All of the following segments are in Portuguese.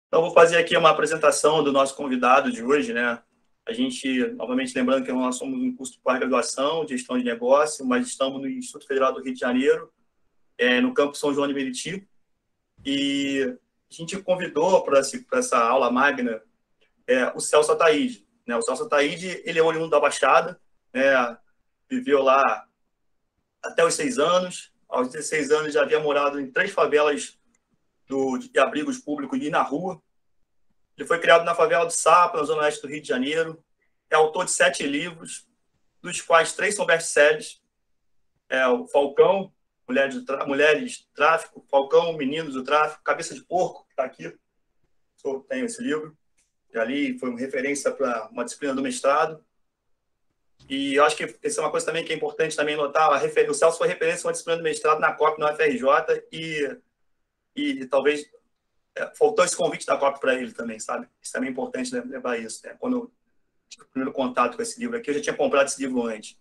Então, vou fazer aqui uma apresentação do nosso convidado de hoje, né? A gente, novamente, lembrando que nós somos um curso de pós-graduação, de gestão de negócio, mas estamos no Instituto Federal do Rio de Janeiro, no campus São João de Meriti, e a gente convidou para essa aula magna o Celso Ataíde, né? O Celso Ataíde, ele é oriundo da Baixada, né? Viveu lá até os 6 anos. Aos 16 anos já havia morado em 3 favelas de abrigos públicos e na rua. Ele foi criado na favela do Sapo, na zona oeste do Rio de Janeiro. É autor de 7 livros, dos quais 3 são best-sellers. O Falcão, Mulheres de Tráfico, Falcão, Meninos do Tráfico, Cabeça de Porco, que está aqui. Eu tenho esse livro. E ali foi uma referência para uma disciplina do mestrado. E eu acho que essa é uma coisa também que é importante também notar. O Celso foi referência a uma disciplina do mestrado na COP, na UFRJ, e talvez faltou esse convite da COP para ele também, sabe? Isso também é importante levar isso. Né? Quando eu tive o primeiro contato com esse livro aqui, eu já tinha comprado esse livro antes.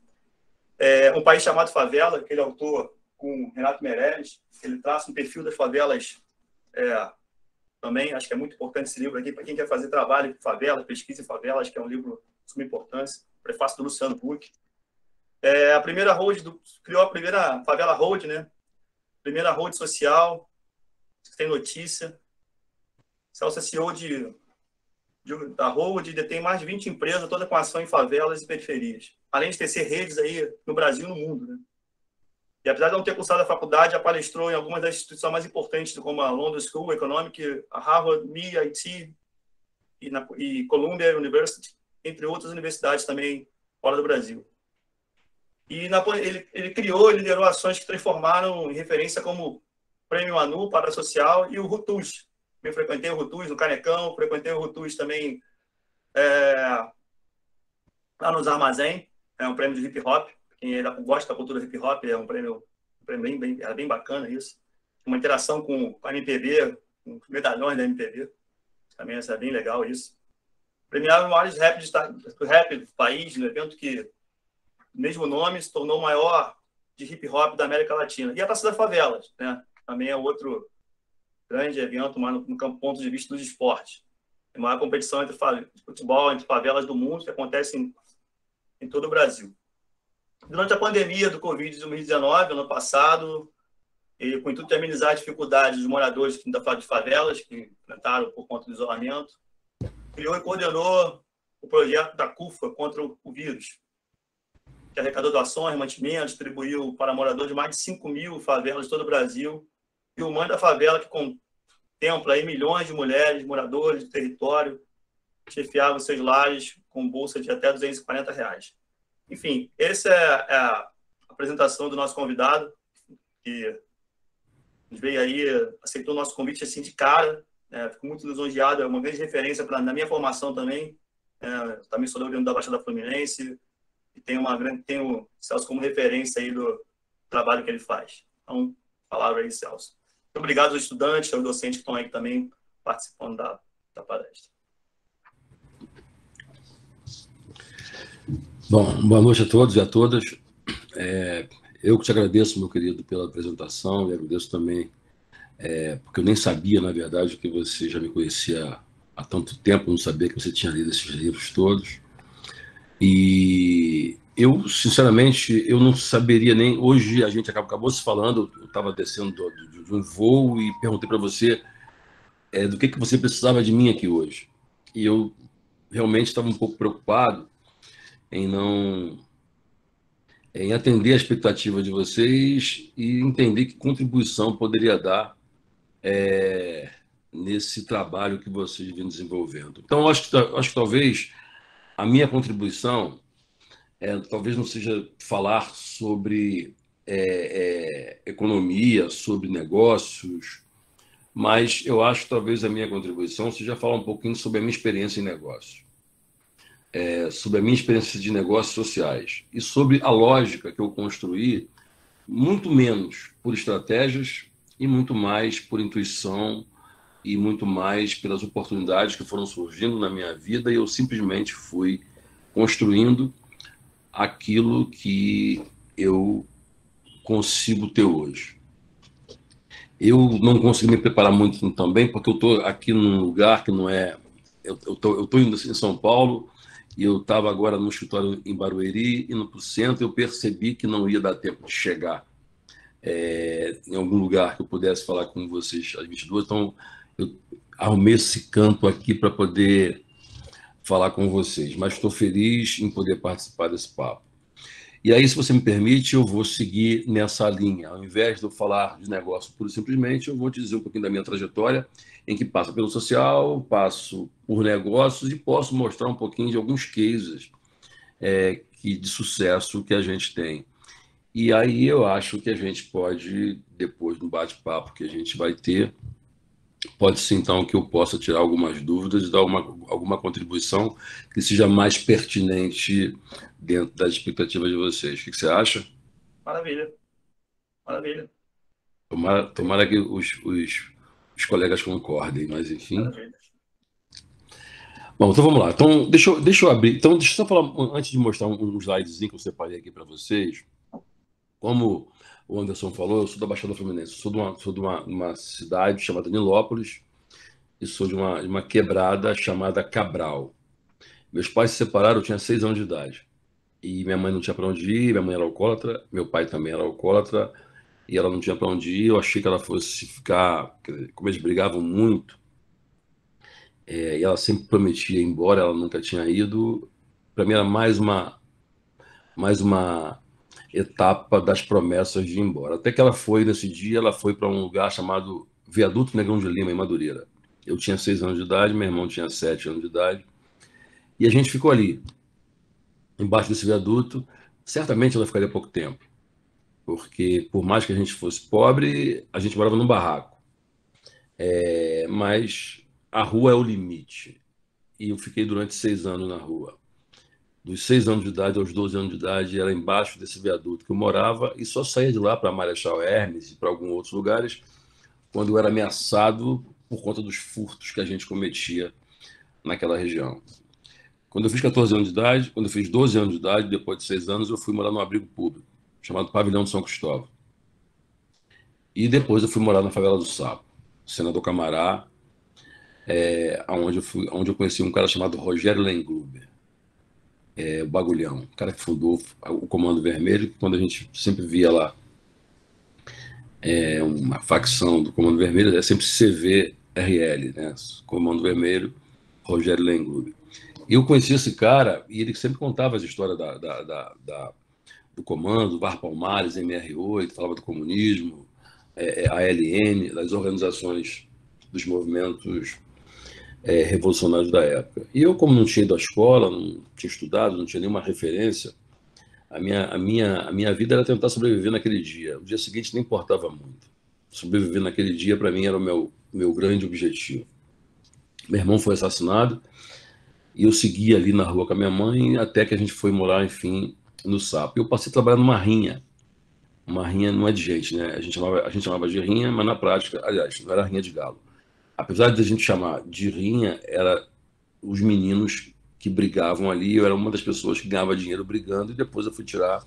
Um País Chamado Favela, aquele autor com Renato Meirelles, ele traça um perfil das favelas também. Acho que é muito importante esse livro aqui para quem quer fazer trabalho em favela, pesquisa em favela. Acho que é um livro de suma importância. Prefácio do Luciano Huck. A primeira road criou a primeira favela road, né? Primeira road social, tem notícia. Celso é CEO da Road, detém mais de 20 empresas, toda com ação em favelas e periferias. Além de tecer redes aí no Brasil e no mundo, né? E apesar de não ter cursado a faculdade, já palestrou em algumas das instituições mais importantes, como a London School of Economics, a Harvard, MIT e Columbia University, entre outras universidades também fora do Brasil. E ele liderou ações que transformaram em referência como Prêmio Anu para a Social e o Rutus. Eu frequentei o Rutus no Canecão, frequentei o Rutus também lá nos Armazém, é um prêmio de hip hop. Quem gosta da cultura hip hop, é um prêmio era bem bacana isso. Uma interação com a MPB, com os medalhões da MPB. Também é bem legal isso. Premiaram os maiores rap do país, no evento que, mesmo nome, se tornou o maior de hip hop da América Latina. E a Praça das Favelas, né? Também é outro grande evento, mas no ponto de vista dos esportes. É a maior competição de futebol entre favelas do mundo, que acontece em todo o Brasil. Durante a pandemia do Covid de 2019, ano passado, e com o intuito de amenizar as dificuldades dos moradores de favelas, que enfrentaram por conta do isolamento, criou e coordenou o projeto da CUFA contra o vírus, que arrecadou doações, mantimentos, distribuiu para moradores de mais de 5.000 favelas de todo o Brasil, e o Mãe da Favela, que contempla aí milhões de mulheres, moradores do território, chefiavam seus lares com bolsa de até R$240. Enfim, essa é a apresentação do nosso convidado, que veio aí, aceitou o nosso convite assim de cara. Fico muito lisonjeado, é uma grande referência na minha formação também. Também sou oriundo da Baixada Fluminense e tenho o Celso como referência aí do trabalho que ele faz. Então, palavra aí, Celso. Muito obrigado aos estudantes, aos docentes que estão aí também participando da palestra. Bom, boa noite a todos e a todas. Eu que te agradeço, meu querido, pela apresentação, e agradeço também, porque eu nem sabia, na verdade, que você já me conhecia há tanto tempo, não sabia que você tinha lido esses livros todos. E eu, sinceramente, eu não saberia nem... Hoje a gente acabou se falando, eu estava descendo de um voo e perguntei para você do que você precisava de mim aqui hoje. E eu realmente estava um pouco preocupado em atender a expectativa de vocês e entender que contribuição poderia dar nesse trabalho que vocês vêm desenvolvendo. Então, acho que talvez a minha contribuição talvez não seja falar sobre economia, sobre negócios, mas eu acho que talvez a minha contribuição seja falar um pouquinho sobre a minha experiência em negócios. Sobre a minha experiência de negócios sociais e sobre a lógica que eu construí, muito menos por estratégias e muito mais por intuição e muito mais pelas oportunidades que foram surgindo na minha vida, e eu simplesmente fui construindo aquilo que eu consigo ter hoje. Eu não consegui me preparar muito também, porque eu estou aqui num lugar que não é. Eu tô indo em São Paulo e eu estava agora no escritório em Barueri, indo para o centro, eu percebi que não ia dar tempo de chegar em algum lugar que eu pudesse falar com vocês às 22. Então, eu arrumei esse canto aqui para poder falar com vocês, mas estou feliz em poder participar desse papo. E aí, se você me permite, eu vou seguir nessa linha. Ao invés de eu falar de negócio puro e simplesmente, eu vou te dizer um pouquinho da minha trajetória, em que passa pelo social, passo por negócios e posso mostrar um pouquinho de alguns cases de sucesso que a gente tem. E aí eu acho que a gente pode, depois do bate-papo que a gente vai ter, pode ser então que eu possa tirar algumas dúvidas e dar alguma contribuição que seja mais pertinente dentro das expectativas de vocês. O que você acha? Maravilha, maravilha, Tomara que os colegas concordem, mas enfim. maravilha. Bom, então vamos lá. Então, deixa eu abrir. Então, deixa eu só falar, antes de mostrar um slidezinho que eu separei aqui para vocês. Como o Anderson falou, eu sou da Baixada Fluminense, sou de uma cidade chamada Nilópolis e sou de uma quebrada chamada Cabral. Meus pais se separaram, eu tinha 6 anos de idade. E minha mãe não tinha para onde ir, minha mãe era alcoólatra, meu pai também era alcoólatra, e ela não tinha para onde ir. Eu achei que ela fosse ficar, como eles brigavam muito, e ela sempre prometia ir embora, ela nunca tinha ido. Para mim era mais uma etapa das promessas de ir embora. Até que ela foi, nesse dia, ela foi para um lugar chamado Viaduto Negrão de Lima, em Madureira. Eu tinha 6 anos de idade, meu irmão tinha 7 anos de idade, e a gente ficou ali, embaixo desse viaduto. Certamente ela ficaria pouco tempo, porque por mais que a gente fosse pobre, a gente morava num barraco. Mas a rua é o limite. E eu fiquei durante 6 anos na rua. Dos 6 anos de idade aos 12 anos de idade, era embaixo desse viaduto que eu morava e só saía de lá para Marechal Hermes e para alguns outros lugares quando eu era ameaçado por conta dos furtos que a gente cometia naquela região. Quando eu fiz 14 anos de idade, quando eu fiz 12 anos de idade, depois de 6 anos, eu fui morar num abrigo público, chamado Pavilhão de São Cristóvão. E depois eu fui morar na favela do Sapo, Senador Camará, onde eu conheci um cara chamado Rogério Lengluber, o Bagulhão, o cara que fundou o Comando Vermelho, que quando a gente sempre via lá uma facção do Comando Vermelho, é sempre CVRL, né? Comando Vermelho, Rogério Lengluber. E eu conheci esse cara e ele sempre contava as histórias do comando, Var Palmares, MR8, falava do comunismo, ALN, das organizações dos movimentos revolucionários da época. E eu, como não tinha ido à escola, não tinha estudado, não tinha nenhuma referência, a minha vida era tentar sobreviver naquele dia. O dia seguinte nem importava muito. Sobreviver naquele dia, para mim, era o meu grande objetivo. Meu irmão foi assassinado e eu segui ali na rua com a minha mãe até que a gente foi morar, enfim, no Sapo. Eu passei a trabalhar numa rinha. Uma rinha não é de gente, né? A gente chamava de rinha, mas na prática, aliás, não era rinha de galo. Apesar de a gente chamar de rinha, era os meninos que brigavam ali. Eu era uma das pessoas que ganhava dinheiro brigando e depois eu fui tirar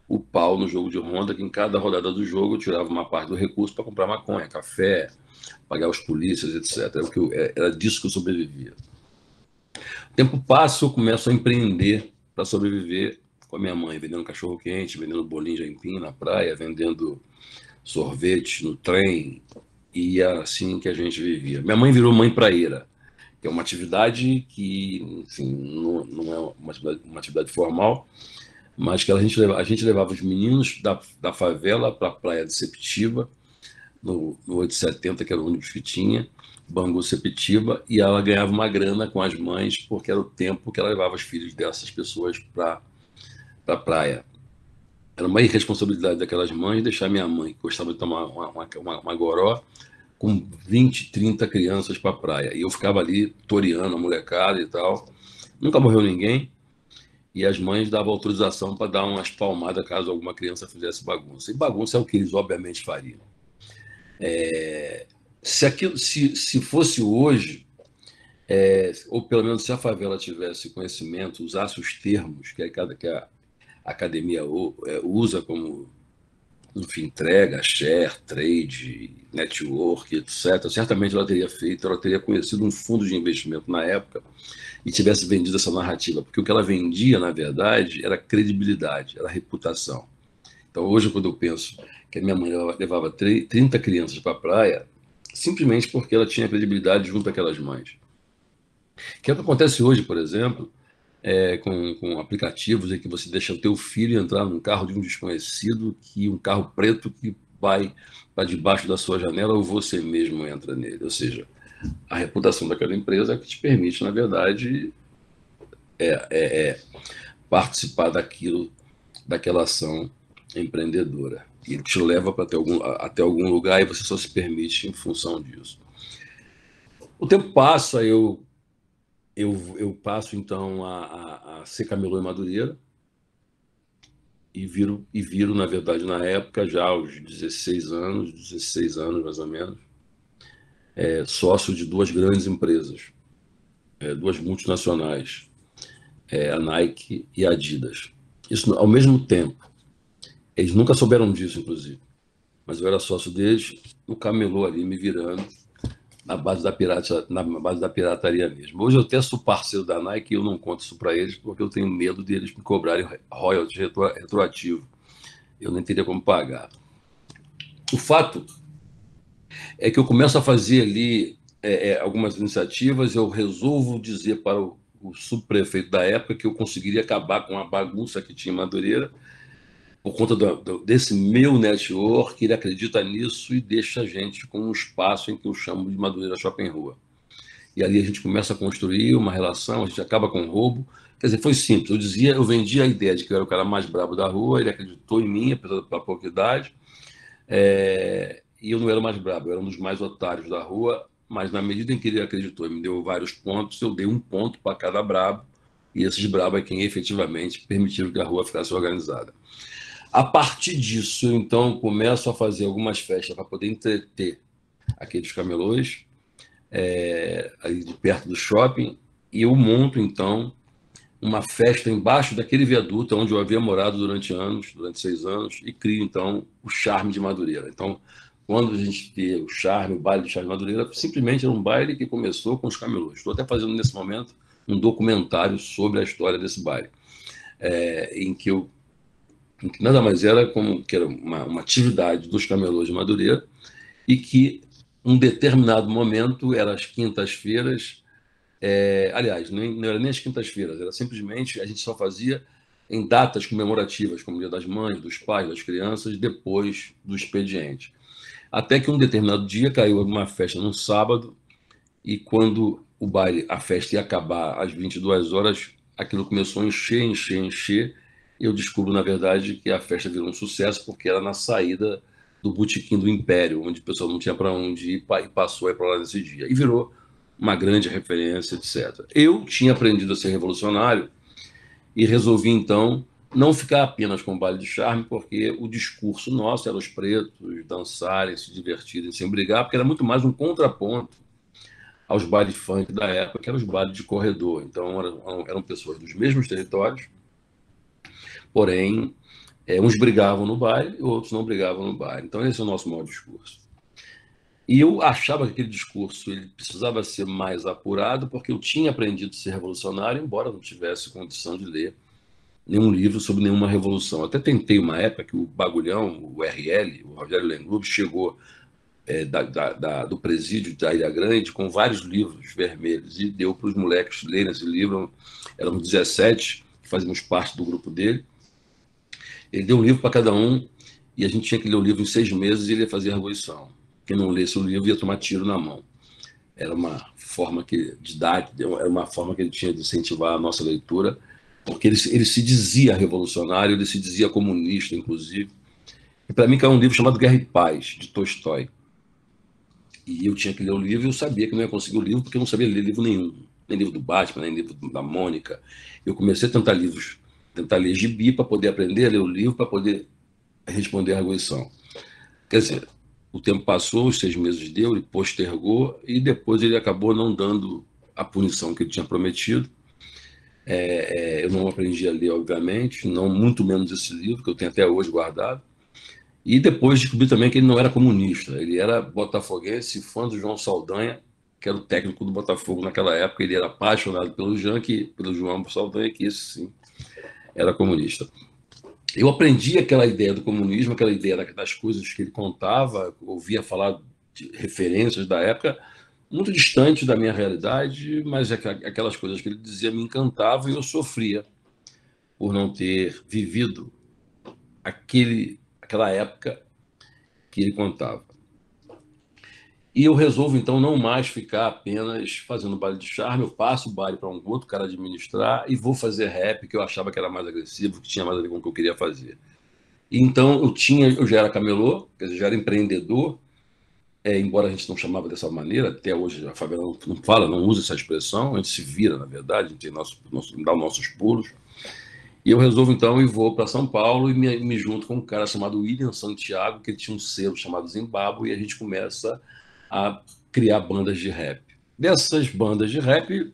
o pau no jogo de ronda, que em cada rodada do jogo eu tirava uma parte do recurso para comprar maconha, café, pagar os polícias, etc. Era disso que eu sobrevivia. O tempo passa, eu começo a empreender para sobreviver com a minha mãe, vendendo cachorro-quente, vendendo bolinho de aipim na praia, vendendo sorvete no trem, e é assim que a gente vivia. Minha mãe virou mãe praieira, que é uma atividade que, enfim, não é uma atividade formal, mas que a gente levava os meninos da favela para a praia de Sepetiba, no 870, que era o ônibus que tinha, Bangu Sepetiba, e ela ganhava uma grana com as mães, porque era o tempo que ela levava os filhos dessas pessoas para a praia. Era uma irresponsabilidade daquelas mães deixar minha mãe, que gostava de tomar uma goró, com 20, 30 crianças para a praia. E eu ficava ali toreando a molecada e tal. Nunca morreu ninguém, e as mães davam autorização para dar umas palmadas caso alguma criança fizesse bagunça. E bagunça é o que eles obviamente fariam. Se fosse hoje, ou pelo menos se a favela tivesse conhecimento, usasse os termos que a academia usa enfim, entrega, share, trade, network, etc., certamente ela teria feito, ela teria conhecido um fundo de investimento na época e tivesse vendido essa narrativa, porque o que ela vendia, na verdade, era credibilidade, era reputação. Então, hoje, quando eu penso que a minha mãe levava 30 crianças para a praia, simplesmente porque ela tinha credibilidade junto àquelas mães. Que é o que acontece hoje, por exemplo, com aplicativos em que você deixa o teu filho entrar num carro de um desconhecido, um carro preto que vai para debaixo da sua janela ou você mesmo entra nele. Ou seja, a reputação daquela empresa é que te permite, na verdade, participar daquela ação empreendedora. E te leva para até algum lugar e você só se permite em função disso. O tempo passa, eu passo então a ser camelô em Madureira e viro, na verdade, na época, já aos 16 anos mais ou menos, sócio de duas grandes empresas, duas multinacionais, a Nike e a Adidas. Isso ao mesmo tempo. Eles nunca souberam disso, inclusive. Mas eu era sócio deles, o camelô ali me virando na base da pirataria mesmo. Hoje eu até sou parceiro da Nike e eu não conto isso para eles porque eu tenho medo deles me cobrarem royalties retroativo. Eu nem teria como pagar. O fato é que eu começo a fazer ali algumas iniciativas, eu resolvo dizer para o subprefeito da época que eu conseguiria acabar com a bagunça que tinha em Madureira por conta desse meu network, ele acredita nisso e deixa a gente com um espaço em que eu chamo de Madureira Shopping Rua. E ali a gente começa a construir uma relação, a gente acaba com o roubo. Quer dizer, foi simples. Eu vendia a ideia de que eu era o cara mais brabo da rua, ele acreditou em mim, apesar da pouca idade, e eu não era o mais brabo, eu era um dos mais otários da rua, mas na medida em que ele acreditou e me deu vários pontos, eu dei um ponto para cada brabo, e esses brabos é quem efetivamente permitiram que a rua ficasse organizada. A partir disso, eu, então, começo a fazer algumas festas para poder entreter aqueles camelôs, ali de perto do shopping, e eu monto, então, uma festa embaixo daquele viaduto onde eu havia morado durante 6 anos, e crio, então, o Charme de Madureira. Então, quando a gente vê o baile do Charme de Madureira, simplesmente era um baile que começou com os camelôs. Estou até fazendo, nesse momento, um documentário sobre a história desse baile, em que nada mais era como que era uma atividade dos camelôs de Madureira e que, um determinado momento, era às quintas-feiras, aliás, não era nem às quintas-feiras, era simplesmente, a gente só fazia em datas comemorativas, como o Dia das Mães, dos pais, das crianças, depois do expediente. Até que um determinado dia caiu uma festa num sábado e quando a festa ia acabar às 22 horas, aquilo começou a encher. Eu descubro, na verdade, que a festa virou um sucesso porque era na saída do Botequim do Império, onde o pessoal não tinha para onde ir e passou a ir para lá nesse dia. E virou uma grande referência, etc. Eu tinha aprendido a ser revolucionário e resolvi, então, não ficar apenas com o baile de charme, porque o discurso nosso era os pretos dançarem, se divertirem, sem brigar, porque era muito mais um contraponto aos bailes funk da época, que eram os bailes de corredor. Então, eram pessoas dos mesmos territórios, porém, uns brigavam no baile e outros não brigavam no baile. Então, esse é o nosso maior discurso. E eu achava que aquele discurso ele precisava ser mais apurado, porque eu tinha aprendido a ser revolucionário, embora não tivesse condição de ler nenhum livro sobre nenhuma revolução. Até tentei uma época que o Bagulhão, o RL, o Rogério Lenglube, chegou do presídio da Ilha Grande com vários livros vermelhos e deu para os moleques lerem esse livro. Éramos 17 que fazíamos parte do grupo dele. Ele deu um livro para cada um e a gente tinha que ler o livro em 6 meses e ele ia fazer a revolução. Quem não lesse o livro ia tomar tiro na mão. Era uma forma didática, era uma forma que ele tinha de incentivar a nossa leitura, porque ele se dizia revolucionário, ele se dizia comunista, inclusive. E para mim caiu um livro chamado Guerra e Paz, de Tolstói. E eu tinha que ler o livro e eu sabia que não ia conseguir o livro, porque eu não sabia ler livro nenhum. Nem livro do Batman, nem livro da Mônica. Eu comecei a tentar ler gibi para poder aprender a ler o livro, para poder responder a arguição. Quer dizer, o tempo passou, os 6 meses deu, ele postergou e depois ele acabou não dando a punição que ele tinha prometido. Eu não aprendi a ler, obviamente, não muito menos esse livro, que eu tenho até hoje guardado. E depois descobri também que ele não era comunista, ele era botafoguense, fã do João Saldanha, que era o técnico do Botafogo naquela época. Ele era apaixonado pelo pelo João Saldanha, que esse sim era comunista. Eu aprendi aquela ideia do comunismo, aquela ideia das coisas que ele contava, ouvia falar de referências da época, muito distante da minha realidade, mas aquelas coisas que ele dizia me encantavam e eu sofria por não ter vivido aquela época que ele contava. E eu resolvo, então, não mais ficar apenas fazendo baile de charme. Eu passo o baile para um outro cara administrar e vou fazer rap, que eu achava que era mais agressivo, que tinha mais a ver com o que eu queria fazer. E então, eu já era camelô, quer dizer, já era empreendedor, embora a gente não chamava dessa maneira, até hoje a favela não fala, não usa essa expressão, a gente se vira, na verdade, a gente tem dá os nossos pulos. E eu resolvo, então, e vou para São Paulo e me junto com um cara chamado William Santiago, que ele tinha um selo chamado Zimbábue, e a gente começa a criar bandas de rap. Dessas bandas de rap,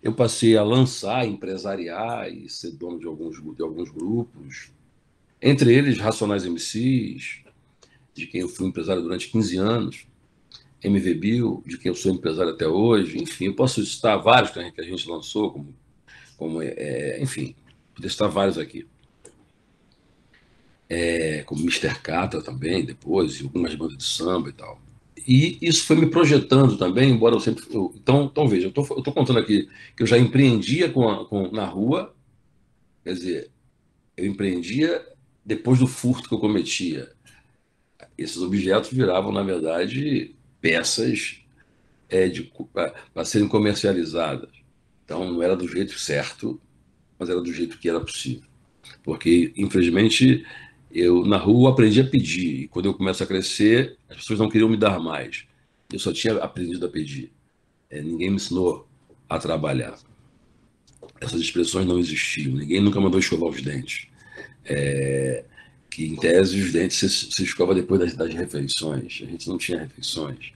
eu passei a lançar, empresariar e ser dono de alguns grupos, entre eles Racionais MCs, de quem eu fui empresário durante 15 anos, MV Bill, de quem eu sou empresário até hoje, enfim, eu posso citar vários que a gente lançou, enfim, poder citar vários aqui. Como Mister Catra também, depois, e algumas bandas de samba e tal. E isso foi me projetando também, embora eu sempre. Então veja, eu estou contando aqui que eu já empreendia na rua, quer dizer, eu empreendia depois do furto que eu cometia. Esses objetos viravam, na verdade, peças para serem comercializadas. Então não era do jeito certo, mas era do jeito que era possível. Porque, infelizmente, eu na rua aprendi a pedir. E quando eu começo a crescer, as pessoas não queriam me dar mais. Eu só tinha aprendido a pedir. Ninguém me ensinou a trabalhar. Essas expressões não existiam. Ninguém nunca mandou escovar os dentes. Que, em tese, os dentes se escova depois das refeições. A gente não tinha refeições.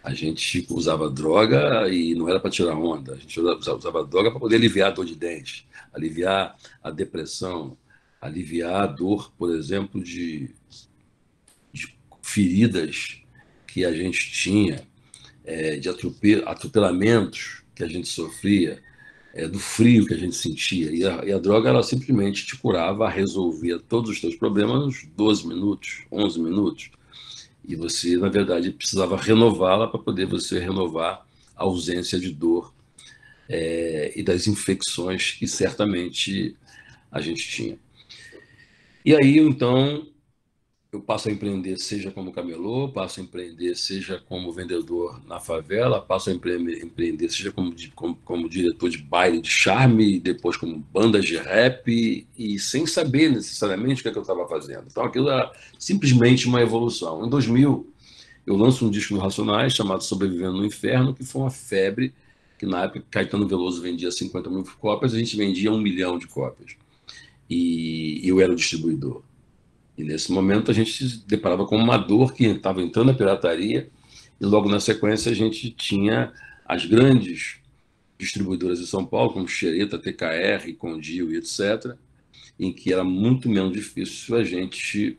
A gente usava droga e não era para tirar onda. A gente usava droga para poder aliviar a dor de dente, aliviar a depressão, aliviar a dor, por exemplo, de feridas que a gente tinha, de atropelamentos que a gente sofria, do frio que a gente sentia. E a droga, ela simplesmente te curava, resolvia todos os teus problemas nos 12 minutos, 11 minutos. E você, na verdade, precisava renová-la para poder você renovar a ausência de dor e das infecções que certamente a gente tinha. E aí, então, eu passo a empreender, seja como camelô, passo a empreender, seja como vendedor na favela, passo a empreender, seja como diretor de baile de charme, depois como bandas de rap, e sem saber necessariamente o que é que eu estava fazendo. Então, aquilo era simplesmente uma evolução. Em 2000, eu lanço um disco do Racionais chamado Sobrevivendo no Inferno, que foi uma febre, que na época Caetano Veloso vendia 50 mil cópias, a gente vendia 1 milhão de cópias. E eu era o distribuidor. E nesse momento a gente se deparava com uma dor que estava entrando na pirataria, e logo na sequência a gente tinha as grandes distribuidoras de São Paulo, como Xereta, TKR, Condio e etc., em que era muito menos difícil a gente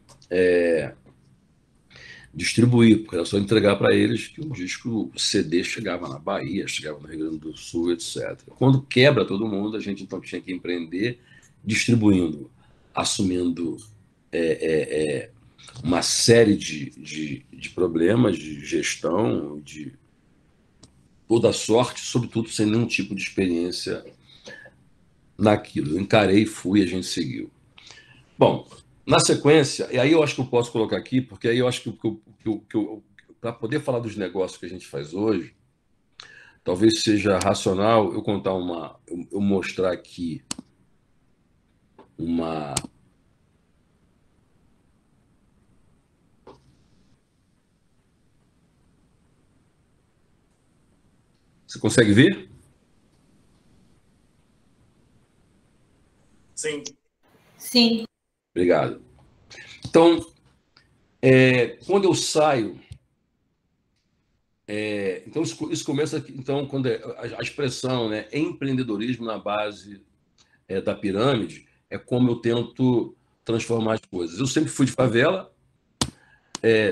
distribuir, porque era só entregar para eles que o disco CD chegava na Bahia, chegava no Rio Grande do Sul, etc. Quando quebra todo mundo, a gente então tinha que empreender distribuindo, assumindo uma série de problemas de gestão, de toda sorte, sobretudo sem nenhum tipo de experiência naquilo. Eu encarei, fui, a gente seguiu. Bom, na sequência, e aí eu acho que eu posso colocar aqui, porque aí eu acho que para poder falar dos negócios que a gente faz hoje, talvez seja racional eu contar eu mostrar aqui uma. Você consegue ver? Sim. Sim. Obrigado. Então, quando eu saio, então isso começa então quando a expressão, né, empreendedorismo na base da pirâmide é como eu tento transformar as coisas. Eu sempre fui de favela,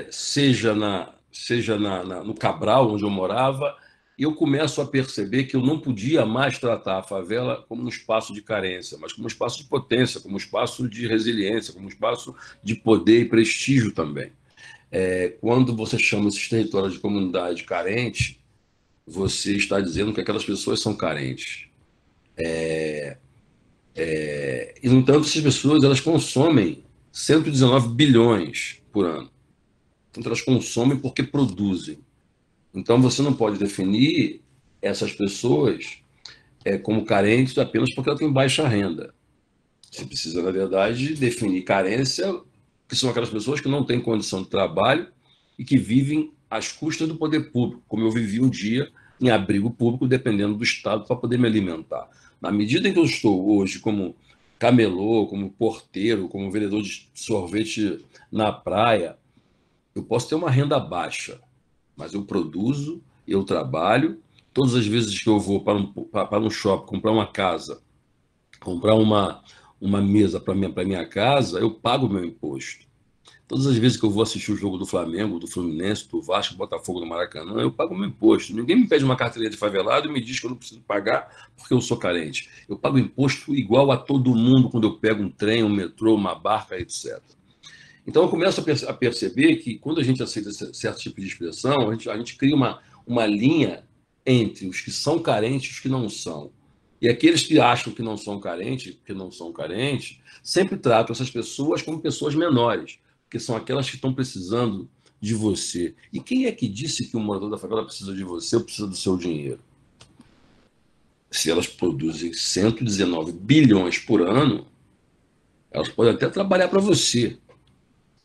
seja no Cabral, onde eu morava, eu começo a perceber que eu não podia mais tratar a favela como um espaço de carência, mas como um espaço de potência, como um espaço de resiliência, como um espaço de poder e prestígio também. Quando você chama esses territórios de comunidade carente, você está dizendo que aquelas pessoas são carentes. E, no entanto, essas pessoas elas consomem 119 bilhões por ano. Então, elas consomem porque produzem. Então, você não pode definir essas pessoas como carentes apenas porque elas têm baixa renda. Você precisa, na verdade, definir carência, que são aquelas pessoas que não têm condição de trabalho e que vivem às custas do poder público, como eu vivi um dia em abrigo público, dependendo do Estado, para poder me alimentar. Na medida em que eu estou hoje como camelô, como porteiro, como vendedor de sorvete na praia, eu posso ter uma renda baixa, mas eu produzo, eu trabalho. Todas as vezes que eu vou para um shopping, comprar uma casa, comprar uma mesa para minha casa, eu pago o meu imposto. Todas as vezes que eu vou assistir o jogo do Flamengo, do Fluminense, do Vasco, do Botafogo, no Maracanã, eu pago o meu imposto. Ninguém me pede uma carteirinha de favelado e me diz que eu não preciso pagar porque eu sou carente. Eu pago imposto igual a todo mundo quando eu pego um trem, um metrô, uma barca, etc. Então, eu começo a perceber que, quando a gente aceita certo tipo de expressão, a gente cria uma linha entre os que são carentes e os que não são. E aqueles que acham que não são carentes, sempre tratam essas pessoas como pessoas menores, porque são aquelas que estão precisando de você. E quem é que disse que o morador da favela precisa de você ou precisa do seu dinheiro? Se elas produzem 119 bilhões por ano, elas podem até trabalhar para você.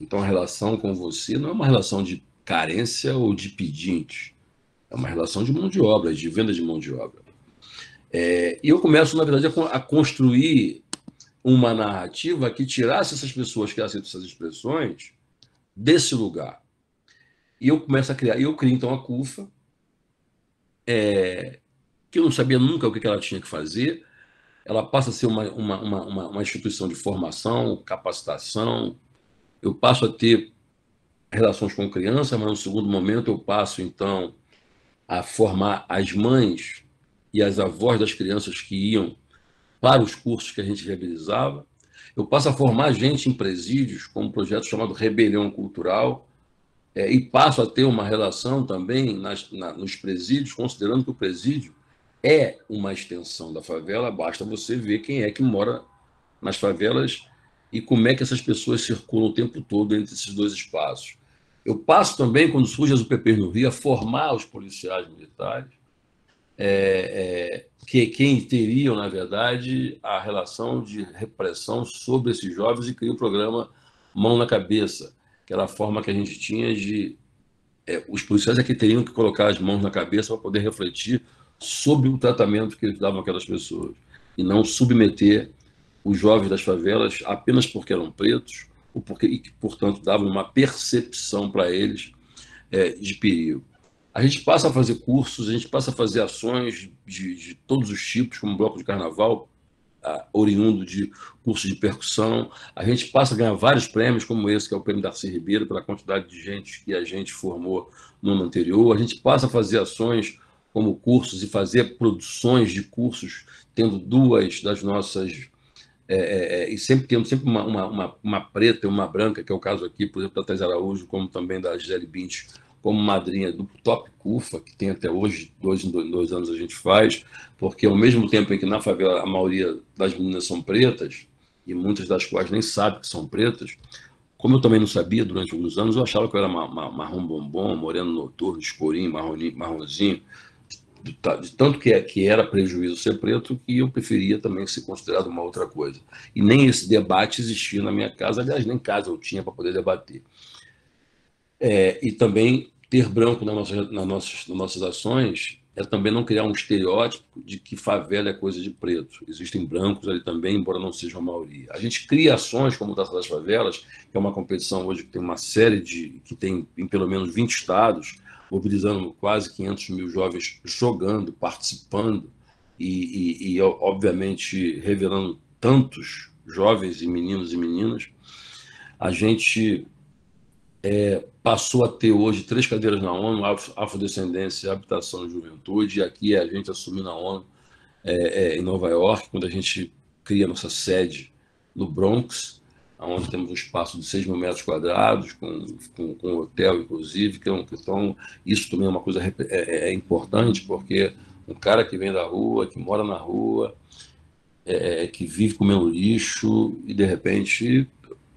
Então, a relação com você não é uma relação de carência ou de pedinte, é uma relação de mão de obra, de venda de mão de obra. E eu começo, na verdade, a construir uma narrativa que tirasse essas pessoas que aceitam essas expressões desse lugar. E eu começo a criar, eu crio então a CUFA, que eu não sabia nunca o que ela tinha que fazer. Ela passa a ser uma instituição de formação, capacitação. Eu passo a ter relações com criança, mas no segundo momento eu passo, então, a formar as mães e as avós das crianças que iam para os cursos que a gente viabilizava. Eu passo a formar gente em presídios, com um projeto chamado Rebelião Cultural, e passo a ter uma relação também nos presídios, considerando que o presídio é uma extensão da favela. Basta você ver quem é que mora nas favelas e como é que essas pessoas circulam o tempo todo entre esses dois espaços. Eu passo também, quando surge as UPPs no Rio, a formar os policiais militares, quem teriam, na verdade, a relação de repressão sobre esses jovens, e cria o programa Mão na Cabeça, que era a forma que a gente tinha de... os policiais é que teriam que colocar as mãos na cabeça para poder refletir sobre o tratamento que eles davam àquelas pessoas, e não submeter os jovens das favelas apenas porque eram pretos, e que, portanto, davam uma percepção para eles de perigo. A gente passa a fazer cursos, a gente passa a fazer ações de todos os tipos, como bloco de carnaval, oriundo de cursos de percussão. A gente passa a ganhar vários prêmios, como esse, que é o Prêmio Darcy Ribeiro, pela quantidade de gente que a gente formou no ano anterior. A gente passa a fazer ações como cursos e fazer produções de cursos, tendo duas das nossas... e sempre tendo uma preta e uma branca, que é o caso aqui, por exemplo, da Thais Araújo, como também da Gisele Bündchen, como madrinha do Top CUFA, que tem até hoje, 2 em 2 anos a gente faz, porque ao mesmo tempo em que na favela a maioria das meninas são pretas, e muitas das quais nem sabem que são pretas, como eu também não sabia durante alguns anos, eu achava que eu era marrom bombom, moreno noturno, escurinho, marronzinho, de tanto que era prejuízo ser preto, que eu preferia também ser considerado uma outra coisa. E nem esse debate existia na minha casa, aliás, nem casa eu tinha para poder debater. E também ter branco nas nossas ações é também não criar um estereótipo de que favela é coisa de preto. Existem brancos ali também, embora não sejam a maioria. A gente cria ações como o Taça das Favelas, que é uma competição hoje que tem uma série que tem em pelo menos 20 estados, mobilizando quase 500 mil jovens jogando, participando e obviamente, revelando tantos jovens e meninos e meninas. A gente passou a ter hoje 3 cadeiras na ONU: afrodescendência, habitação e juventude, e aqui a gente assumiu na ONU, em Nova York, quando a gente cria nossa sede no Bronx, onde temos um espaço de 6 mil metros quadrados, com hotel, inclusive, então isso também é uma coisa importante, porque um cara que vem da rua, que mora na rua, que vive comendo lixo e, de repente,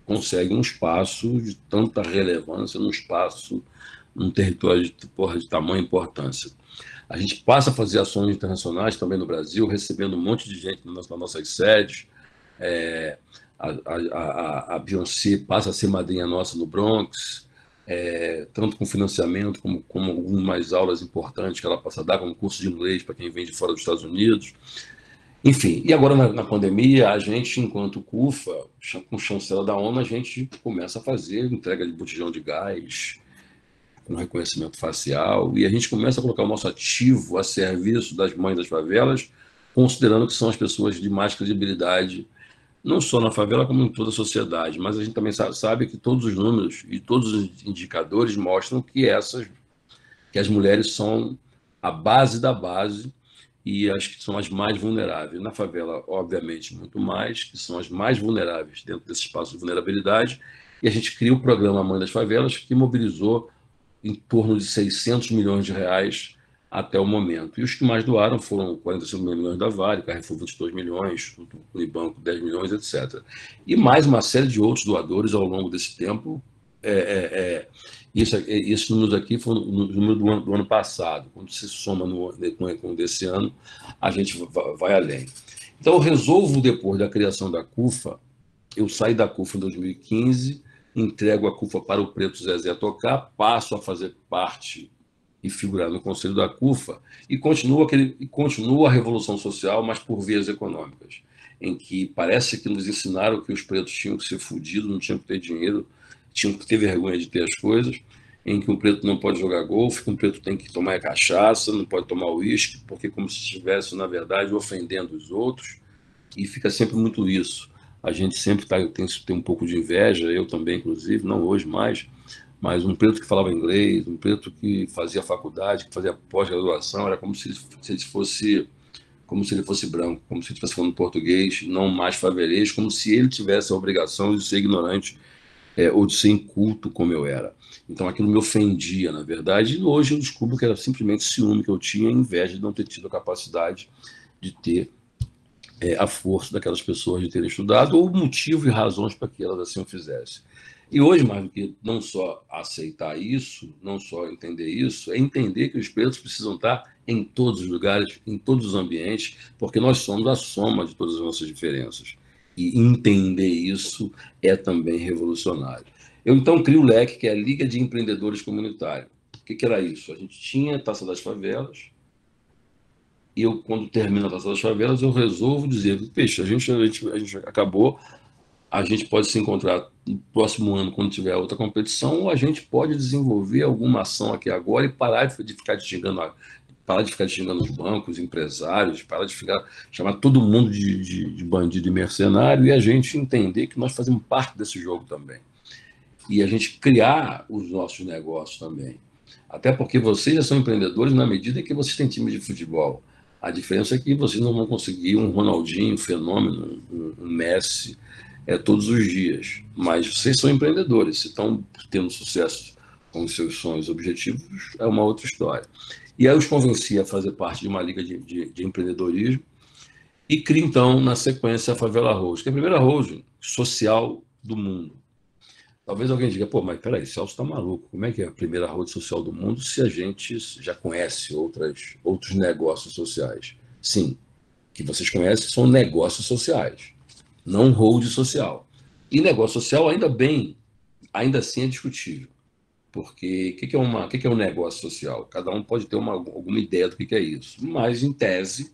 consegue um espaço de tanta relevância, num território de tamanha importância. A gente passa a fazer ações internacionais também no Brasil, recebendo um monte de gente nas nossas sedes. A Beyoncé passa a ser madrinha nossa no Bronx, tanto com financiamento como algumas aulas importantes que ela passa a dar, como curso de inglês para quem vem de fora dos Estados Unidos. Enfim, e agora na pandemia, a gente, enquanto CUFA, com chancela da ONU, a gente começa a fazer entrega de botijão de gás, com reconhecimento facial, e a gente começa a colocar o nosso ativo a serviço das mães das favelas, considerando que são as pessoas de mais credibilidade, não só na favela, como em toda a sociedade. Mas a gente também sabe que todos os números e todos os indicadores mostram que as mulheres são a base da base, e acho que são as mais vulneráveis. Na favela, obviamente, muito mais, que são as mais vulneráveis dentro desse espaço de vulnerabilidade, e a gente cria o programa Mãe das Favelas, que mobilizou em torno de 600 milhões de reais até o momento. E os que mais doaram foram 45 milhões da Vale, Carrefour 22 milhões, o Unibanco 10 milhões, etc. E mais uma série de outros doadores ao longo desse tempo. Esses números aqui foram os números do ano passado. Quando se soma com o desse ano, a gente vai além. Então, eu resolvo, depois da criação da CUFA, eu saí da CUFA em 2015, entrego a CUFA para o Preto Zezé tocar, passo a fazer parte e figurar no conselho da CUFA, e continua a revolução social, mas por vias econômicas, em que parece que nos ensinaram que os pretos tinham que ser fudidos, não tinham que ter dinheiro, tinham que ter vergonha de ter as coisas, em que um preto não pode jogar golfe, que um preto tem que tomar cachaça, não pode tomar uísque, porque como se estivesse, na verdade, ofendendo os outros, e fica sempre muito isso. A gente sempre tem um pouco de inveja, eu também, inclusive, não hoje mais, mas um preto que falava inglês, um preto que fazia faculdade, que fazia pós-graduação, era como se ele fosse branco, como se ele estivesse falando português, não mais favelês, como se ele tivesse a obrigação de ser ignorante, ou de ser inculto como eu era. Então aquilo me ofendia, na verdade, e hoje eu descubro que era simplesmente ciúme que eu tinha, inveja de não ter tido a capacidade de ter a força daquelas pessoas de terem estudado, ou motivo e razões para que elas assim o fizessem. E hoje, mais do que não só aceitar isso, não só entender isso, é entender que os pretos precisam estar em todos os lugares, em todos os ambientes, porque nós somos a soma de todas as nossas diferenças. E entender isso é também revolucionário. Eu, então, crio o LEC, que é a Liga de Empreendedores Comunitários. O que era isso? A gente tinha a Taça das Favelas, e eu, quando termino a Taça das Favelas, eu resolvo dizer, peixe, a gente acabou, a gente pode se encontrar no próximo ano, quando tiver outra competição, ou a gente pode desenvolver alguma ação aqui agora e parar de ficar xingando os bancos, empresários, parar de chamar todo mundo de bandido e mercenário, e a gente entender que nós fazemos parte desse jogo também. E a gente criar os nossos negócios também. Até porque vocês já são empreendedores na medida em que vocês têm time de futebol. A diferença é que vocês não vão conseguir um Ronaldinho, um fenômeno, um Messi, todos os dias. Mas vocês são empreendedores. Se estão tendo sucesso com os seus sonhos e objetivos, é uma outra história. E aí eu os convenci a fazer parte de uma liga de empreendedorismo e crio, então, na sequência, a Favela Holding, que é a primeira holding social do mundo. Talvez alguém diga, pô, mas peraí, Celso está maluco. Como é que é a primeira holding social do mundo se a gente já conhece outros negócios sociais? Sim, que vocês conhecem são negócios sociais, não holding social. E negócio social, ainda assim é discutível. Porque o que é um negócio social? Cada um pode ter alguma ideia do que é isso. Mas, em tese,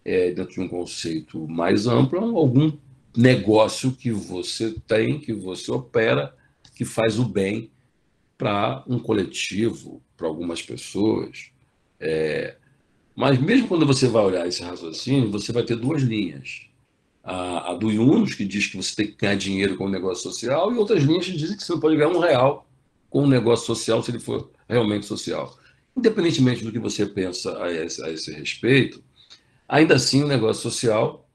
dentro de um conceito mais amplo, é algum negócio que você tem, que você opera, que faz o bem para um coletivo, para algumas pessoas. Mas mesmo quando você vai olhar esse raciocínio, você vai ter duas linhas. A do Yunus, que diz que você tem que ganhar dinheiro com o negócio social, e outras linhas que dizem que você não pode ganhar R$1 com um negócio social, se ele for realmente social. Independentemente do que você pensa a esse respeito, ainda assim o negócio social,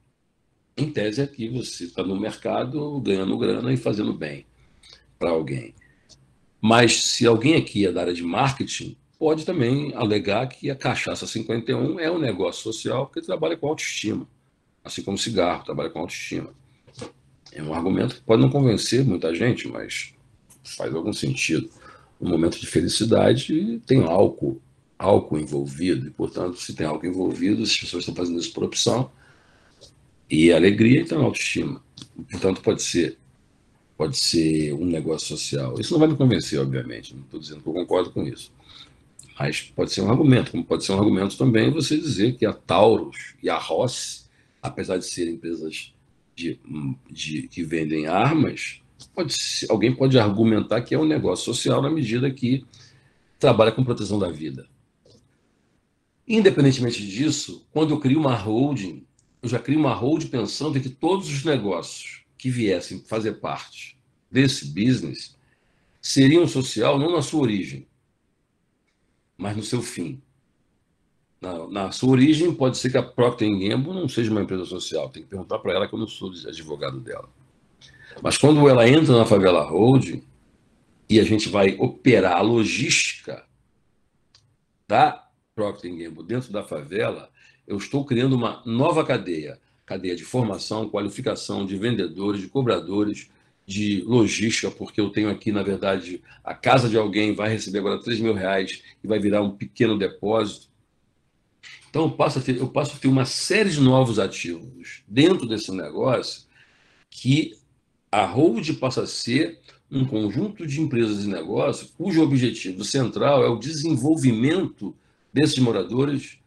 em tese, é que você está no mercado ganhando grana e fazendo bem para alguém. Mas se alguém aqui é da área de marketing, pode também alegar que a Cachaça 51 é um negócio social porque trabalha com autoestima, assim como o cigarro trabalha com autoestima. É um argumento que pode não convencer muita gente, mas faz algum sentido. No momento de felicidade tem álcool envolvido, e, portanto, se tem álcool envolvido, as pessoas estão fazendo isso por opção, e alegria, então autoestima. Portanto, pode ser um negócio social. Isso não vai me convencer, obviamente, não estou dizendo que eu concordo com isso. Mas pode ser um argumento, como pode ser um argumento também você dizer que a Taurus e a Ross, apesar de serem empresas que vendem armas, alguém pode argumentar que é um negócio social na medida que trabalha com proteção da vida. Independentemente disso, quando eu crio uma holding, eu já crio uma holding pensando em que todos os negócios que viessem fazer parte desse business seriam social não na sua origem, mas no seu fim. Na sua origem, pode ser que a Procter Gamble não seja uma empresa social. Tem que perguntar para ela, que eu não sou advogado dela. Mas quando ela entra na Favela Holding e a gente vai operar a logística da Procter Gamble dentro da favela, eu estou criando uma nova cadeia de formação, qualificação de vendedores, de cobradores, de logística, porque eu tenho aqui, na verdade, a casa de alguém vai receber agora R$3.000 e vai virar um pequeno depósito. Então, eu passo a ter uma série de novos ativos dentro desse negócio que a Hold passa a ser um conjunto de empresas e negócios cujo objetivo central é o desenvolvimento desses moradores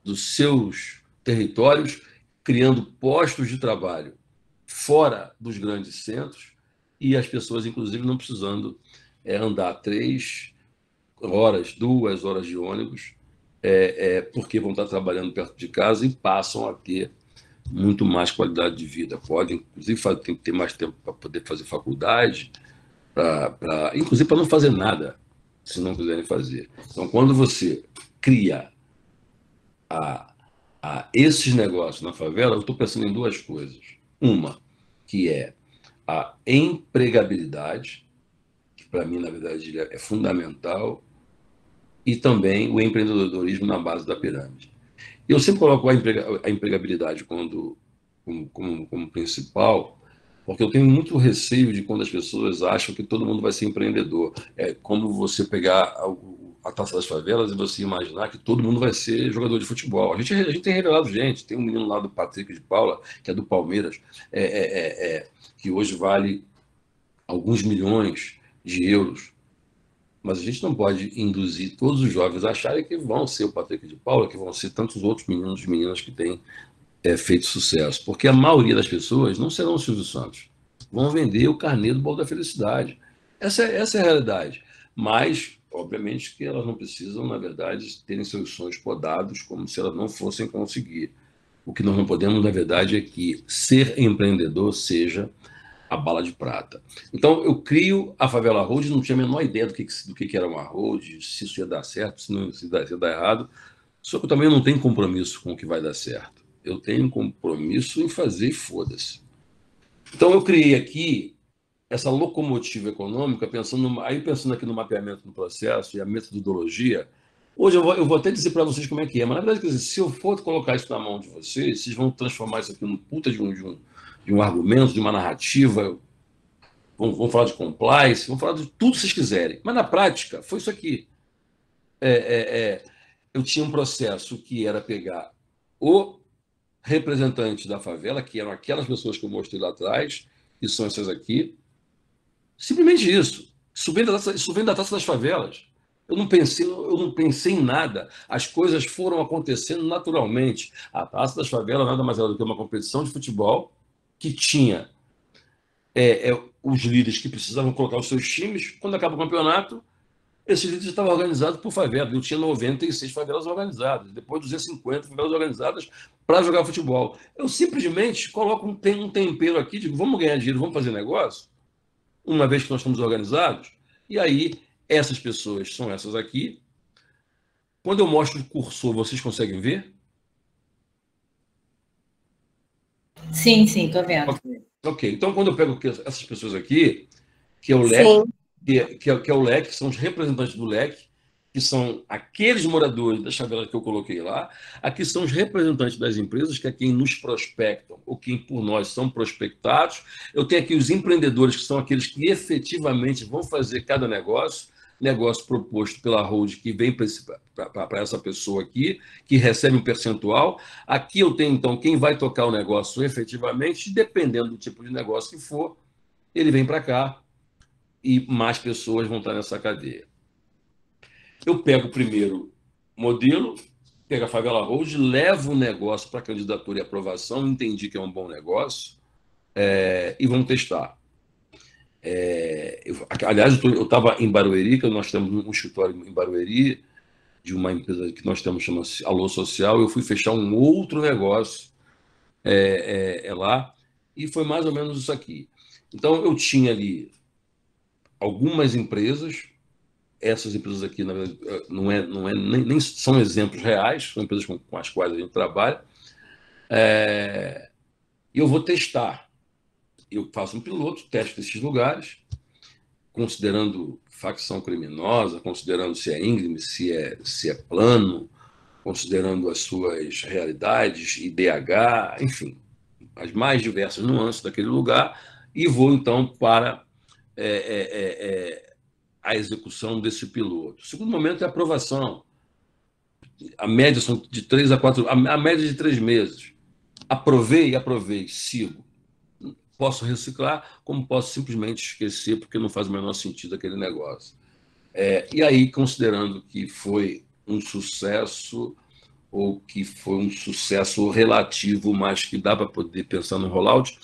dos seus territórios, criando postos de trabalho fora dos grandes centros e as pessoas, inclusive, não precisando andar 3 horas, 2 horas de ônibus, porque vão estar trabalhando perto de casa e passam a ter muito mais qualidade de vida. Podem, inclusive, tem que ter mais tempo para poder fazer faculdade, inclusive para não fazer nada, se não quiserem fazer. Então, quando você cria esses negócios na favela, eu estou pensando em 2 coisas. Uma, que é a empregabilidade, que para mim, na verdade, é fundamental, e também o empreendedorismo na base da pirâmide. Eu sempre coloco a empregabilidade como principal, porque eu tenho muito receio de quando as pessoas acham que todo mundo vai ser empreendedor. É como você pegar a Taça das Favelas e você imaginar que todo mundo vai ser jogador de futebol. A gente tem revelado gente, tem um menino lá do Patrick de Paula, que é do Palmeiras, que hoje vale alguns milhões de euros. Mas a gente não pode induzir todos os jovens a acharem que vão ser o Patrick de Paula, que vão ser tantos outros meninos e meninas que têm feito sucesso. Porque a maioria das pessoas não serão o Silvio Santos. Vão vender o carnê do bolo da felicidade. Essa é a realidade. Mas, obviamente, que elas não precisam, na verdade, terem seus sonhos podados como se elas não fossem conseguir. O que nós não podemos, na verdade, é que ser empreendedor seja a bala de prata. Então, eu crio a Favela Hold, não tinha a menor ideia do que era uma hold, se isso ia dar certo, se ia dar errado. Só que eu também não tenho compromisso com o que vai dar certo. Eu tenho compromisso em fazer e foda-se. Então, eu criei aqui essa locomotiva econômica, pensando aqui no mapeamento do processo e a metodologia. Hoje eu vou até dizer para vocês como é que é, mas na verdade, quer dizer, se eu for colocar isso na mão de vocês vão transformar isso aqui num puta de um argumento, de uma narrativa, vão falar de compliance, vão falar de tudo que vocês quiserem. Mas na prática, foi isso aqui. Eu tinha um processo que era pegar o representante da favela, que eram aquelas pessoas que eu mostrei lá atrás, que são essas aqui. Simplesmente isso. Isso vem da Taça das Favelas. Eu não pensei em nada. As coisas foram acontecendo naturalmente. A Taça das Favelas nada mais era do que uma competição de futebol que tinha os líderes que precisavam colocar os seus times. Quando acaba o campeonato, esses líderes estavam organizados por favela. Eu tinha 96 favelas organizadas, depois 250 favelas organizadas para jogar futebol. Eu simplesmente coloco um tempero aqui, digo, vamos ganhar dinheiro, vamos fazer negócio, uma vez que nós estamos organizados, e aí Essas pessoas são essas aqui. Quando eu mostro o cursor, vocês conseguem ver? Sim, estou vendo. Ok, então quando eu pego essas pessoas aqui, que é o leque, Sim. que é o leque, são os representantes do leque, que são aqueles moradores da favela que eu coloquei lá. Aqui são os representantes das empresas, que é quem nos prospectam, ou quem por nós são prospectados. Eu tenho aqui os empreendedores, que são aqueles que efetivamente vão fazer cada negócio proposto pela Hold, que vem para essa pessoa aqui, que recebe um percentual. Aqui eu tenho, então, quem vai tocar o negócio efetivamente, dependendo do tipo de negócio que for, ele vem para cá e mais pessoas vão estar nessa cadeia. Eu pego o primeiro modelo, pego a Favela Hold, levo o negócio para candidatura e aprovação, entendi que é um bom negócio, e vamos testar. Aliás, eu estava em Barueri, que nós temos um escritório em Barueri, de uma empresa que nós temos, chama-se Alô Social, eu fui fechar um outro negócio lá, e foi mais ou menos isso aqui. Então, eu tinha ali algumas empresas. Essas empresas aqui, na verdade, nem são exemplos reais, são empresas com as quais a gente trabalha. E eu vou testar. Eu faço um piloto, testo esses lugares, considerando facção criminosa, considerando se é íngreme, se é plano, considerando as suas realidades, IDH, enfim, as mais diversas nuances daquele lugar, e vou, então, para a execução desse piloto. O segundo momento é a aprovação. A média são de 3 a 4, a média de 3 meses. Aprovei, sigo. Posso reciclar, como posso simplesmente esquecer, porque não faz o menor sentido aquele negócio. E aí, considerando que foi um sucesso, ou que foi um sucesso relativo, mas que dá para poder pensar no rollout,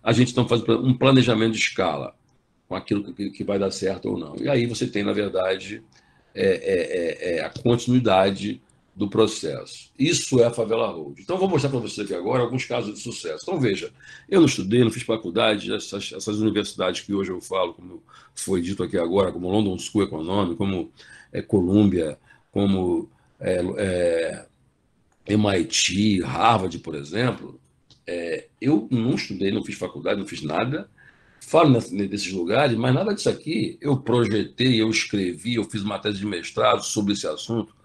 a gente então faz um planejamento de escala, com aquilo que vai dar certo ou não. E aí você tem, na verdade, a continuidade do processo. Isso é a Favela Hold. Então, vou mostrar para você aqui agora alguns casos de sucesso. Então, veja, eu não estudei, não fiz faculdade, essas universidades que hoje eu falo, como foi dito aqui agora, como London School Economics, como Columbia, como MIT, Harvard, por exemplo, eu não estudei, não fiz faculdade, não fiz nada. Falo desses lugares, mas nada disso aqui eu projetei, eu escrevi, eu fiz uma tese de mestrado sobre esse assunto.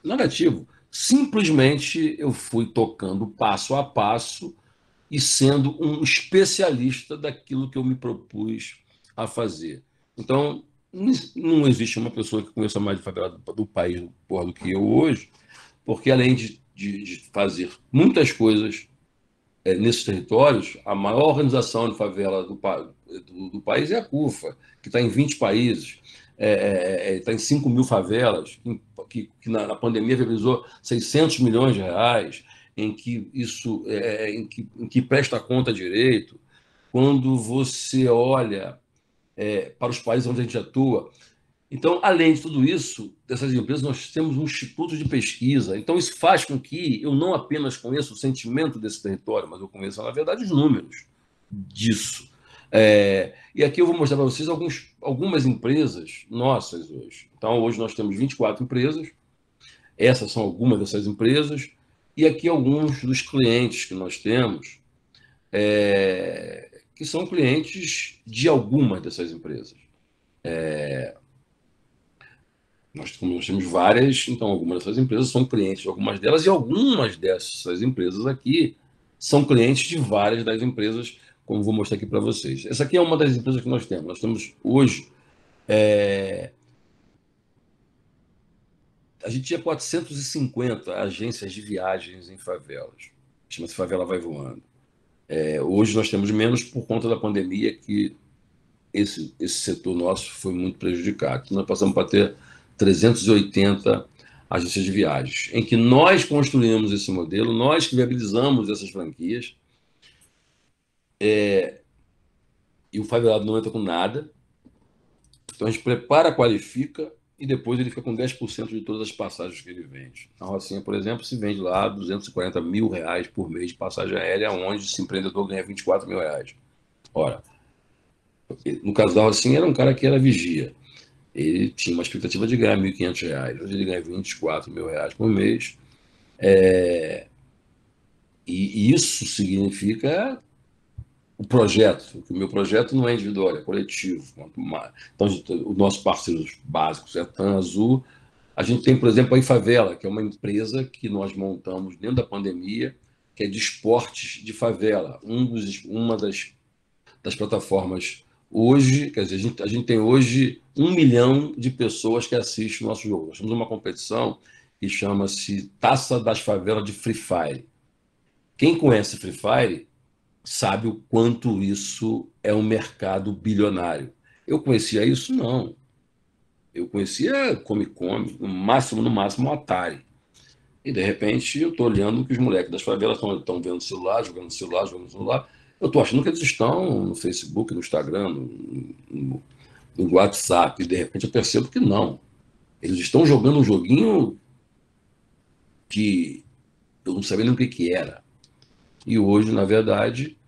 Negativo. Simplesmente eu fui tocando passo a passo e sendo um especialista daquilo que eu me propus a fazer. Então, não existe uma pessoa que conheça mais de favela do país do que eu hoje, porque além de fazer muitas coisas nesses territórios, a maior organização de favela do país é a CUFA, que está em 20 países, está em 5 mil favelas, que na pandemia viabilizou 600 milhões de reais, em que presta conta direito. Quando você olha para os países onde a gente atua. Então, além de tudo isso, dessas empresas, nós temos um instituto de pesquisa. Então, isso faz com que eu não apenas conheça o sentimento desse território, mas eu conheça, na verdade, os números disso. E aqui eu vou mostrar para vocês algumas empresas nossas hoje. Então, hoje nós temos 24 empresas. Essas são algumas dessas empresas. E aqui alguns dos clientes que nós temos, que são clientes de algumas dessas empresas. Nós temos várias, então algumas dessas empresas são clientes de algumas delas, e algumas dessas empresas aqui são clientes de várias das empresas, como vou mostrar aqui para vocês. Essa aqui é uma das empresas que nós temos. Nós temos hoje... a gente tinha 450 agências de viagens em favelas. Chama-se Favela Vai Voando. Hoje nós temos menos por conta da pandemia, que esse setor nosso foi muito prejudicado. Nós passamos para ter 380 agências de viagens, em que nós construímos esse modelo, nós que viabilizamos essas franquias, e o favelado não entra com nada. Então a gente prepara, qualifica, e depois ele fica com 10% de todas as passagens que ele vende. Na Rocinha, por exemplo, se vende lá R$240 mil por mês de passagem aérea, onde esse empreendedor ganha R$24 mil. Ora, no caso da Rocinha, era um cara que era vigia. ele tinha uma expectativa de ganhar R$ 1.500. Hoje ele ganha R$ 24.000 por mês. E isso significa o projeto, que o meu projeto não é individual, é coletivo. Então, os nossos parceiros básicos é TAM, Azul. A gente tem, por exemplo, a iFavela, que é uma empresa que nós montamos dentro da pandemia, que é de esportes de favela. Uma das plataformas hoje, quer dizer, a gente tem hoje 1 milhão de pessoas que assistem o nosso jogo. Nós temos uma competição que chama-se Taça das Favelas de Free Fire. Quem conhece Free Fire sabe o quanto isso é um mercado bilionário. Eu conhecia isso? Não. Eu conhecia Come, no máximo Atari. E, de repente, eu estou olhando que os moleques das favelas estão vendo celular, jogando celular. Eu estou achando que eles estão no Facebook, no Instagram, no WhatsApp. E, de repente, eu percebo que não. Eles estão jogando um joguinho que eu não sabia nem o que era. E hoje, na verdade,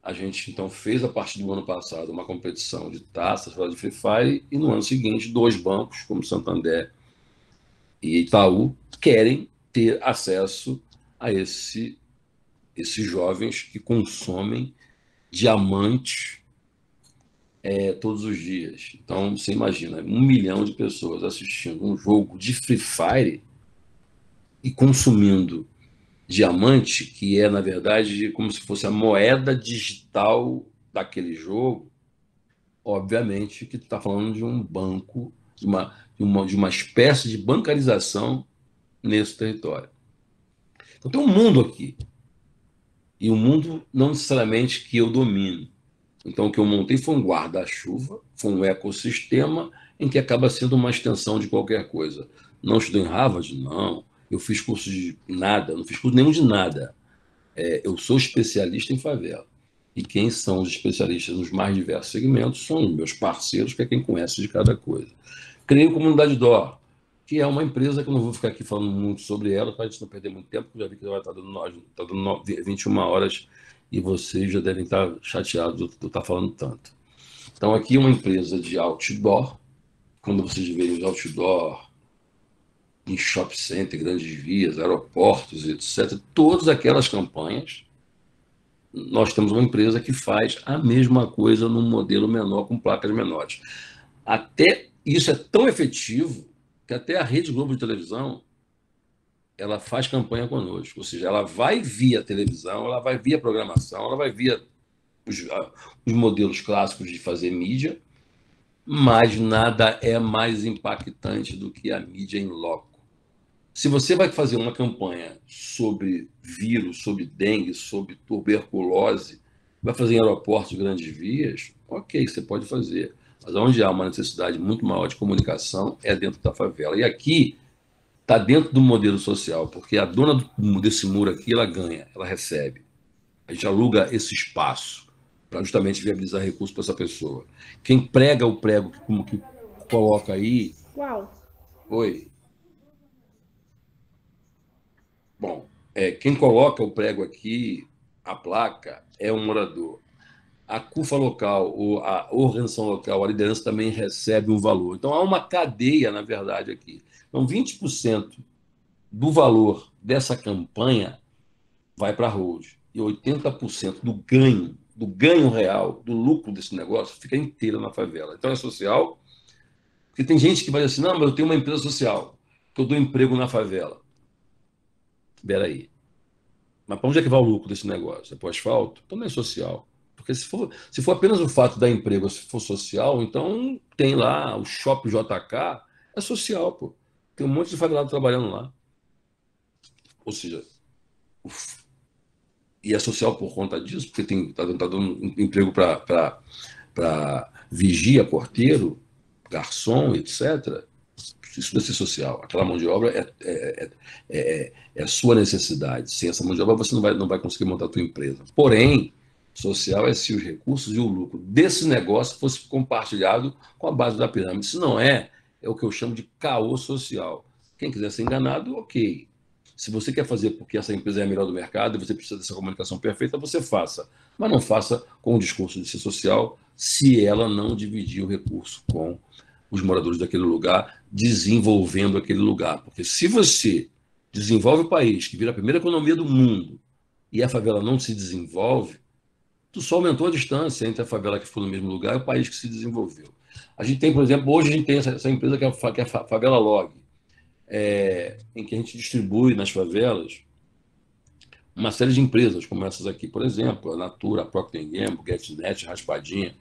a gente então fez, a partir do ano passado, uma competição de taças de Free Fire, e no ano seguinte, 2 bancos, como Santander e Itaú, querem ter acesso a esses jovens que consomem diamantes todos os dias. Então, você imagina, 1 milhão de pessoas assistindo um jogo de Free Fire e consumindo diamante, que é, na verdade, como se fosse a moeda digital daquele jogo. Obviamente que tu está falando de um banco, de uma espécie de bancarização nesse território. Então tem um mundo aqui. E um mundo não necessariamente que eu domino. Então o que eu montei foi um guarda-chuva, foi um ecossistema em que acaba sendo uma extensão de qualquer coisa. Não estudei em Harvard? Não. Eu fiz curso de nada, não fiz curso nenhum de nada. Eu sou especialista em favela. E quem são os especialistas nos mais diversos segmentos são os meus parceiros, que é quem conhece de cada coisa. Criei a Comunidade DOR, que é uma empresa que eu não vou ficar aqui falando muito sobre ela, para a gente não perder muito tempo, porque já vi que já está dando 21 horas e vocês já devem estar chateados de eu estar falando tanto. Então, aqui é uma empresa de outdoor. Quando vocês verem os outdoor em shopping center, grandes vias, aeroportos, etc., todas aquelas campanhas, nós temos uma empresa que faz a mesma coisa num modelo menor, com placas menores. Até isso é tão efetivo que até a Rede Globo de televisão ela faz campanha conosco, ou seja, ela vai via televisão, ela vai via programação, ela vai via os modelos clássicos de fazer mídia, mas nada é mais impactante do que a mídia em loco. Se você vai fazer uma campanha sobre vírus, sobre dengue, sobre tuberculose, vai fazer em aeroportos, grandes vias, ok, você pode fazer. Mas onde há uma necessidade muito maior de comunicação é dentro da favela. E aqui está dentro do modelo social, porque a dona desse muro aqui, ela ganha, ela recebe. A gente aluga esse espaço para justamente viabilizar recursos para essa pessoa. Quem prega o prego, como que coloca aí... Uau! Oi. Bom, quem coloca o prego aqui, a placa, é um morador. A CUFA local, ou a organização local, a liderança também recebe um valor. Então, há uma cadeia, na verdade, aqui. Então, 20% do valor dessa campanha vai para a hold. E 80% do ganho real, do lucro desse negócio, fica inteiro na favela. Então, é social, porque tem gente que vai dizer assim, não, mas eu tenho uma empresa social, que eu dou emprego na favela. Espera aí. Mas para onde é que vai o lucro desse negócio? É para o asfalto? Então não é social. Porque se for apenas o fato da emprego, se for social, então tem lá o Shopping JK, é social, pô. Tem um monte de favelado trabalhando lá. Ou seja, e é social por conta disso, porque está dando emprego para vigia, porteiro, garçom, etc. Isso deve ser social. Aquela mão de obra é sua necessidade. Sem essa mão de obra, você não vai conseguir montar a tua empresa. Porém, social é se os recursos e o lucro desse negócio fosse compartilhado com a base da pirâmide. Se não é o que eu chamo de caô social. Quem quiser ser enganado, ok. Se você quer fazer porque essa empresa é a melhor do mercado e você precisa dessa comunicação perfeita, você faça. Mas não faça com o discurso de ser social se ela não dividir o recurso com os moradores daquele lugar, desenvolvendo aquele lugar. Porque se você desenvolve o país, que vira a primeira economia do mundo, e a favela não se desenvolve, tu só aumentou a distância entre a favela que ficou no mesmo lugar e o país que se desenvolveu. A gente tem, por exemplo, hoje a gente tem essa empresa que é a Favela Log, em que a gente distribui nas favelas uma série de empresas, como essas aqui, por exemplo, a Natura, a Procter & Gamble, GetNet, Raspadinha.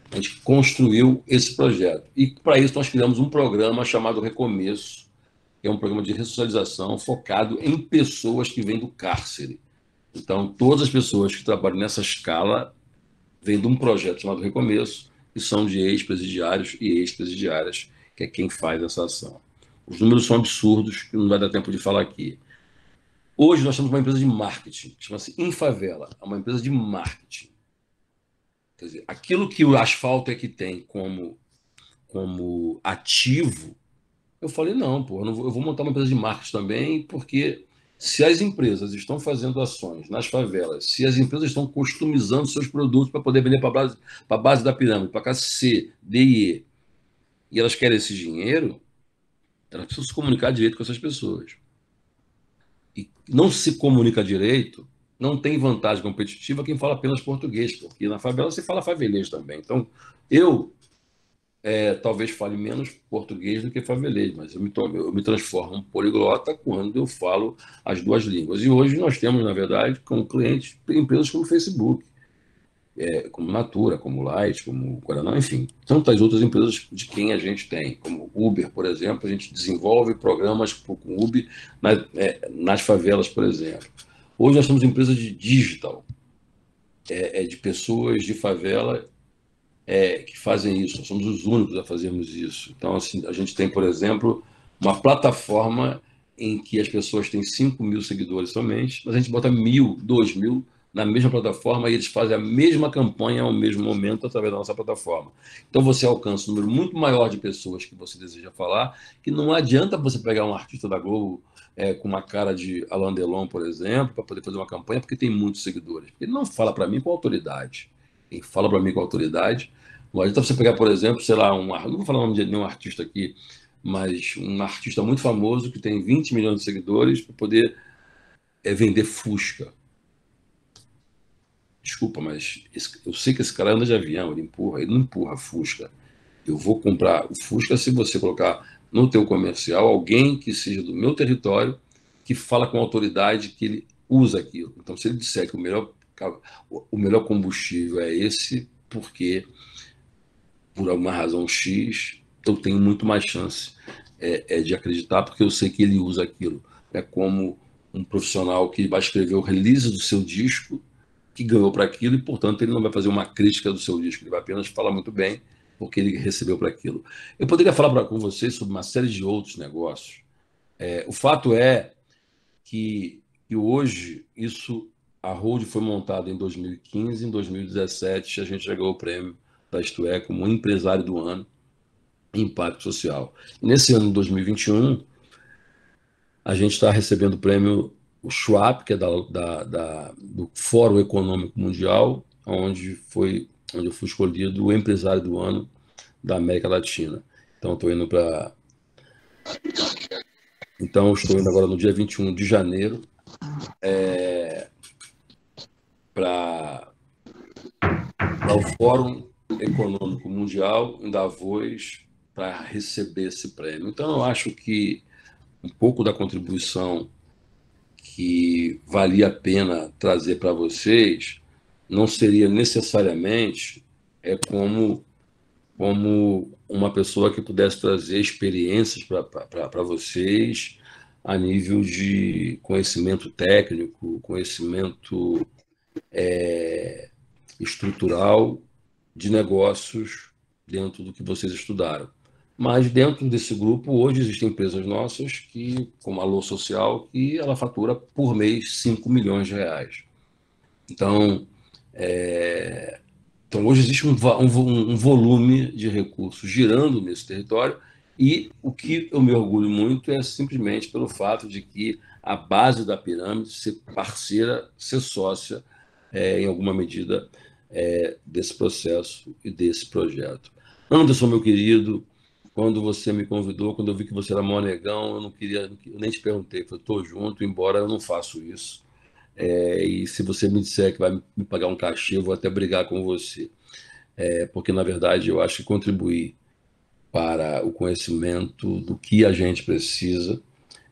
A gente construiu esse projeto. E, para isso, nós criamos um programa chamado Recomeço, que é um programa de ressocialização focado em pessoas que vêm do cárcere. Então, todas as pessoas que trabalham nessa escala vêm de um projeto chamado Recomeço, que são de ex-presidiários e ex-presidiárias, que é quem faz essa ação. Os números são absurdos, que não vai dar tempo de falar aqui. Hoje nós temos uma empresa de marketing, que chama-se Infavela, é uma empresa de marketing. Quer dizer, aquilo que o asfalto é que tem como ativo, eu falei, não, pô, eu vou montar uma empresa de marketing também, porque se as empresas estão fazendo ações nas favelas, se as empresas estão customizando seus produtos para poder vender para a base da pirâmide, para a classe C, D e E, e elas querem esse dinheiro, elas precisam se comunicar direito com essas pessoas. E não se comunica direito, não tem vantagem competitiva quem fala apenas português, porque na favela se fala favelês também. Então, eu talvez fale menos português do que favelês, mas eu me transformo em poliglota quando eu falo as duas línguas. E hoje nós temos, na verdade, como clientes, empresas como o Facebook, como Natura, como Light, como Guaraná, enfim, tantas outras empresas de quem a gente tem, como Uber, por exemplo, a gente desenvolve programas com Uber nas favelas, por exemplo. Hoje nós temos empresas de digital, de pessoas de favela que fazem isso, nós somos os únicos a fazermos isso. Então, assim, a gente tem, por exemplo, uma plataforma em que as pessoas têm 5.000 seguidores somente, mas a gente bota 1.000, 2.000 na mesma plataforma e eles fazem a mesma campanha ao mesmo momento através da nossa plataforma. Então você alcança um número muito maior de pessoas que você deseja falar, que não adianta você pegar um artista da Globo com uma cara de Alain Delon, por exemplo, para poder fazer uma campanha, porque tem muitos seguidores. Ele não fala para mim com autoridade. Quem fala para mim com autoridade, não adianta você pegar, por exemplo, sei lá, não vou falar o nome de nenhum artista aqui, mas um artista muito famoso que tem 20 milhões de seguidores para poder vender Fusca. Desculpa, mas eu sei que esse cara anda de avião, ele não empurra Fusca. Eu vou comprar o Fusca se você colocar no teu comercial alguém que seja do meu território, que fala com autoridade que ele usa aquilo. Então, se ele disser que o melhor combustível é esse, porque por alguma razão X, eu tenho muito mais chance de acreditar, porque eu sei que ele usa aquilo. É como um profissional que vai escrever o release do seu disco, que ganhou para aquilo, e, portanto, ele não vai fazer uma crítica do seu disco, ele vai apenas falar muito bem, porque ele recebeu para aquilo. Eu poderia falar com vocês sobre uma série de outros negócios. O fato é que hoje, a Hold foi montada em 2015, em 2017, a gente já ganhou o prêmio da Isto É como empresário do ano em impacto social. Nesse ano de 2021, a gente está recebendo o prêmio o Schwab, que é do Fórum Econômico Mundial, onde eu fui escolhido o empresário do ano da América Latina. Então, estou indo agora no dia 21 de janeiro para o Fórum Econômico Mundial em Davos para receber esse prêmio. Então, eu acho que um pouco da contribuição que valia a pena trazer para vocês não seria necessariamente como uma pessoa que pudesse trazer experiências para vocês a nível de conhecimento técnico, conhecimento estrutural de negócios dentro do que vocês estudaram. Mas dentro desse grupo, hoje existem empresas nossas, como a Alô Social, que ela fatura por mês 5 milhões de reais. Então hoje existe um volume de recursos girando nesse território, e o que eu me orgulho muito é simplesmente pelo fato de que a base da pirâmide, ser parceira, ser sócia, em alguma medida, desse processo e desse projeto. Anderson, meu querido, quando você me convidou, quando eu vi que você era mó negão, eu não queria, eu nem te perguntei, eu estou junto, embora eu não faço isso. E se você me disser que vai me pagar um cachê, eu vou até brigar com você. Porque, na verdade, eu acho que contribuir para o conhecimento do que a gente precisa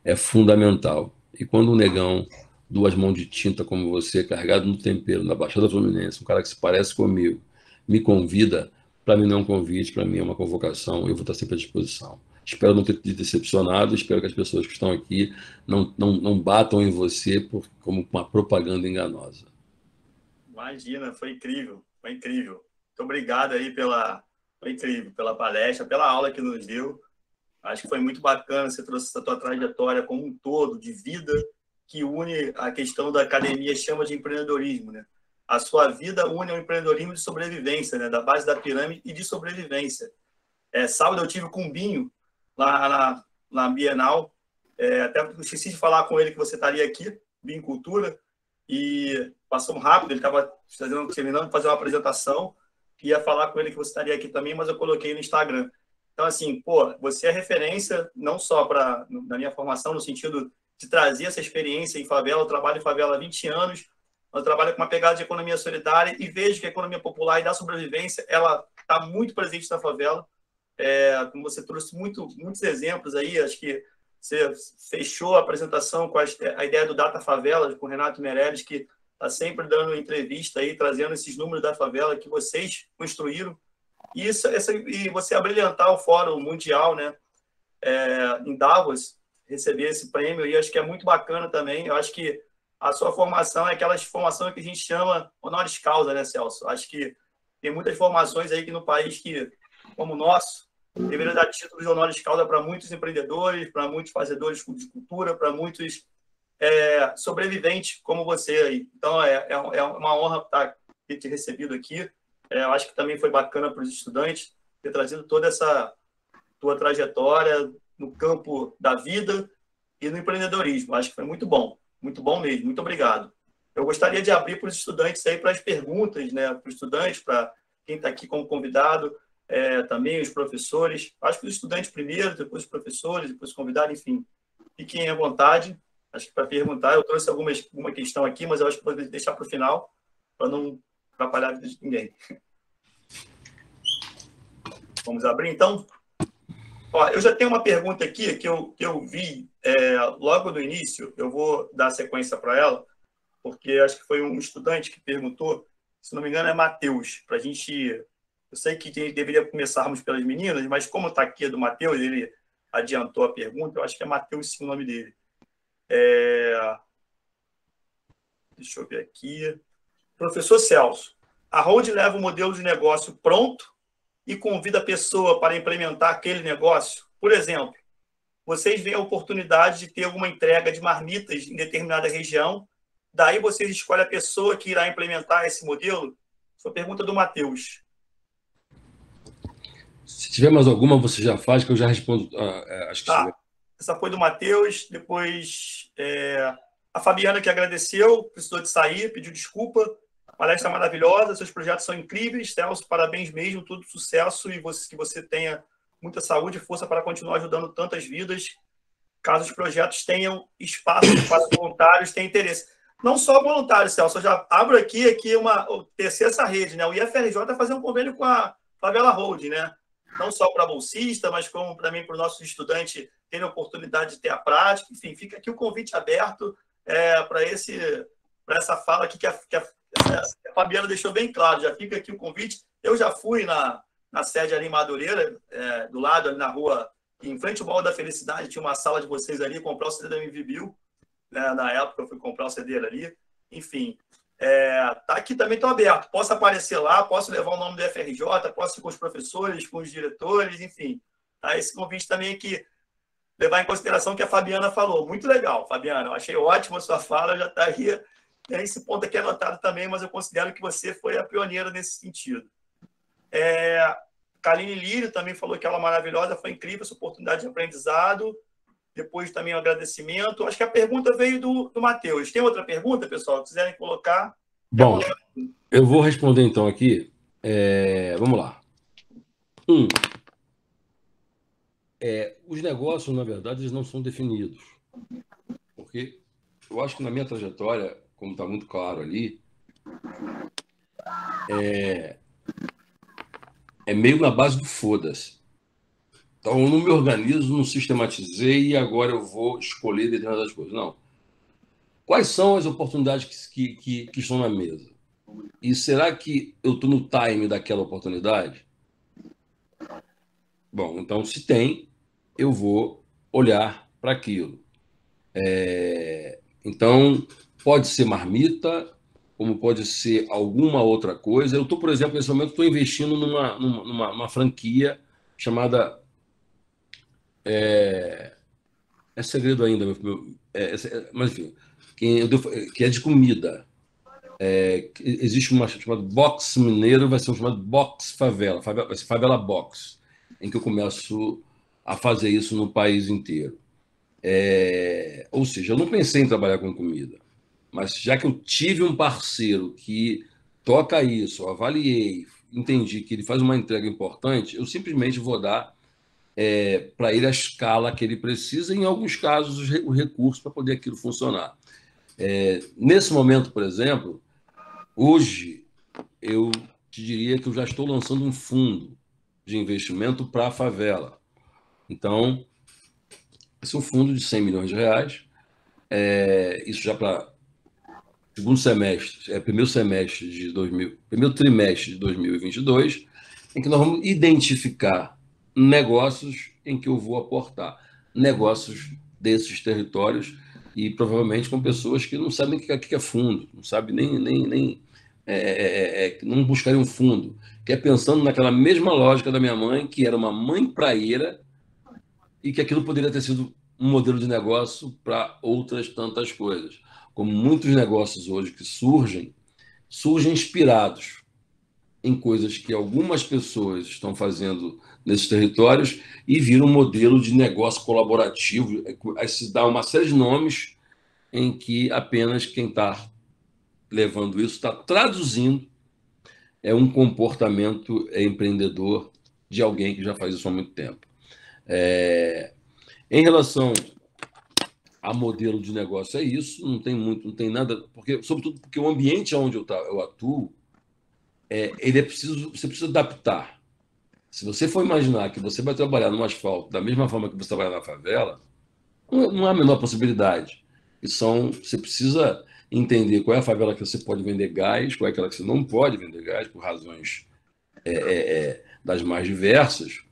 é fundamental. E quando um negão, duas mãos de tinta como você, carregado no tempero, na Baixada Fluminense, um cara que se parece comigo, me convida, para mim não é um convite, para mim é uma convocação, eu vou estar sempre à disposição. Espero não ter te decepcionado, espero que as pessoas que estão aqui não batam em você como uma propaganda enganosa. Imagina, foi incrível, foi incrível. Muito obrigado aí foi incrível, pela palestra, pela aula que nos deu. Acho que foi muito bacana, você trouxe essa tua trajetória como um todo, de vida, que une a questão da academia, chama de empreendedorismo, né? A sua vida une ao empreendedorismo de sobrevivência, né? Da base da pirâmide e de sobrevivência. Sábado eu tive com o Binho, lá na Bienal, até esqueci de falar com ele que você estaria aqui, Binho Cultura, e passamos rápido, ele estava terminando de fazer uma apresentação, ia falar com ele que você estaria aqui também, mas eu coloquei no Instagram. Então, assim, pô, você é referência não só na minha formação, no sentido de trazer essa experiência em favela. Eu trabalho em favela há 20 anos, eu trabalho com uma pegada de economia solidária e vejo que a economia popular e da sobrevivência, ela está muito presente na favela. Como você trouxe muitos exemplos aí, acho que você fechou a apresentação com a ideia do Data Favela, com o Renato Meirelles, que está sempre dando entrevista aí, trazendo esses números da favela que vocês construíram. E você abrilhantar o Fórum Mundial, né, em Davos, receber esse prêmio, e acho que é muito bacana também. Eu acho que a sua formação é aquela formação que a gente chama honoris causa, né, Celso? Acho que tem muitas formações aí que no país como o nosso, deveria dar título de honoris causa para muitos empreendedores, para muitos fazedores de cultura, para muitos sobreviventes como você aí. Então, é uma honra ter te recebido aqui. Eu acho que também foi bacana para os estudantes ter trazido toda essa tua trajetória no campo da vida e no empreendedorismo. Acho que foi muito bom mesmo. Muito obrigado. Eu gostaria de abrir para os estudantes aí para as perguntas, né? Para os estudantes, para quem está aqui como convidado, também os professores. Acho que os estudantes primeiro, depois os professores, depois os convidados, enfim. Fiquem à vontade. Acho que para perguntar, eu trouxe alguma questão aqui, mas eu acho que vou deixar para o final, para não atrapalhar a vida de ninguém. Vamos abrir, então? Ó, eu já tenho uma pergunta aqui que eu vi logo no início. Eu vou dar sequência para ela, porque acho que foi um estudante que perguntou, se não me engano é Matheus, para a gente... Eu sei que deveria começarmos pelas meninas, mas como está aqui do Matheus, ele adiantou a pergunta, eu acho que é Matheus sim o nome dele. Deixa eu ver aqui. Professor Celso, a Hold leva o modelo de negócio pronto e convida a pessoa para implementar aquele negócio? Por exemplo, vocês veem a oportunidade de ter alguma entrega de marmitas em determinada região, daí vocês escolhem a pessoa que irá implementar esse modelo? Essa pergunta do Matheus. Se tiver mais alguma, você já faz, que eu já respondo. Acho que tá. Essa foi do Matheus. Depois, a Fabiana, que agradeceu, precisou de sair, pediu desculpa. Palestra maravilhosa, seus projetos são incríveis. Celso, parabéns mesmo, tudo sucesso e que você tenha muita saúde e força para continuar ajudando tantas vidas, caso os projetos tenham espaço para voluntários, tenham interesse. Não só voluntários, Celso, eu já abro aqui tecer essa rede, né? O IFRJ vai fazer um convênio com a Favela Hold, né? Não só para bolsista, mas como também para os nossos estudantes terem a oportunidade de ter a prática. Enfim, fica aqui o convite aberto para essa fala aqui que a Fabiana deixou bem claro. Já fica aqui o convite. Eu já fui na sede ali em Madureira, do lado, ali na rua, em frente ao Baú da Felicidade, tinha uma sala de vocês ali, comprar o CD da MV Bill, né? Na época eu fui comprar o CD ali. Enfim, tá aqui também, estou aberto. Posso aparecer lá, posso levar o nome do FRJ, posso ir com os professores, com os diretores, enfim. Tá? Esse convite também aqui, levar em consideração o que a Fabiana falou. Muito legal, Fabiana. Eu achei ótima a sua fala, eu já estaria... Esse ponto aqui é anotado também, mas eu considero que você foi a pioneira nesse sentido. Kaline Lírio também falou que ela é maravilhosa, foi incrível essa oportunidade de aprendizado. depois também o agradecimento. Acho que a pergunta veio do Matheus. Tem outra pergunta, pessoal? Se quiserem colocar. Bom, eu vou responder então aqui. Vamos lá. Os negócios, na verdade, eles não são definidos. Porque eu acho que na minha trajetória, como está muito claro ali, é meio na base do foda-se. Então, eu não me organizo, não sistematizei e agora eu vou escolher determinadas coisas. Não. Quais são as oportunidades que estão na mesa? E será que eu estou no time daquela oportunidade? Bom, então, se tem, eu vou olhar para aquilo. Então, pode ser marmita, como pode ser alguma outra coisa. Eu estou, por exemplo, nesse momento, estou investindo numa franquia chamada... É segredo ainda, mas enfim, que é de comida. Existe uma chamada Box Mineiro, vai ser um chamado Box Favela, vai ser Favela Box, em que eu começo a fazer isso no país inteiro. Ou seja, eu não pensei em trabalhar com comida, mas já que eu tive um parceiro que toca isso, eu avaliei, entendi que ele faz uma entrega importante, eu simplesmente vou dar para ele a escala que ele precisa, e, em alguns casos, o recurso para poder aquilo funcionar. Nesse momento, por exemplo, hoje, eu te diria que eu já estou lançando um fundo de investimento para a favela. Então, esse é um fundo de 100 milhões de reais, isso já para segundo semestre, primeiro trimestre de 2022, em que nós vamos identificar negócios em que eu vou aportar, negócios desses territórios, e provavelmente com pessoas que não sabem o que é fundo, não sabem nem não buscarem um fundo, que é pensando naquela mesma lógica da minha mãe, que era uma mãe praieira, e que aquilo poderia ter sido um modelo de negócio para outras tantas coisas. Como muitos negócios hoje que surgem inspirados em coisas que algumas pessoas estão fazendo nesses territórios e viram um modelo de negócio colaborativo. Aí se dá uma série de nomes em que apenas quem está levando isso está traduzindo um comportamento empreendedor de alguém que já faz isso há muito tempo. Em relação a modelo de negócio, é isso, não tem nada, sobretudo porque o ambiente onde eu atuo, você precisa adaptar. Se você for imaginar que você vai trabalhar no asfalto da mesma forma que você trabalha na favela, não há a menor possibilidade. Você precisa entender qual é a favela que você pode vender gás, qual é aquela que você não pode vender gás, por razões das mais diversas,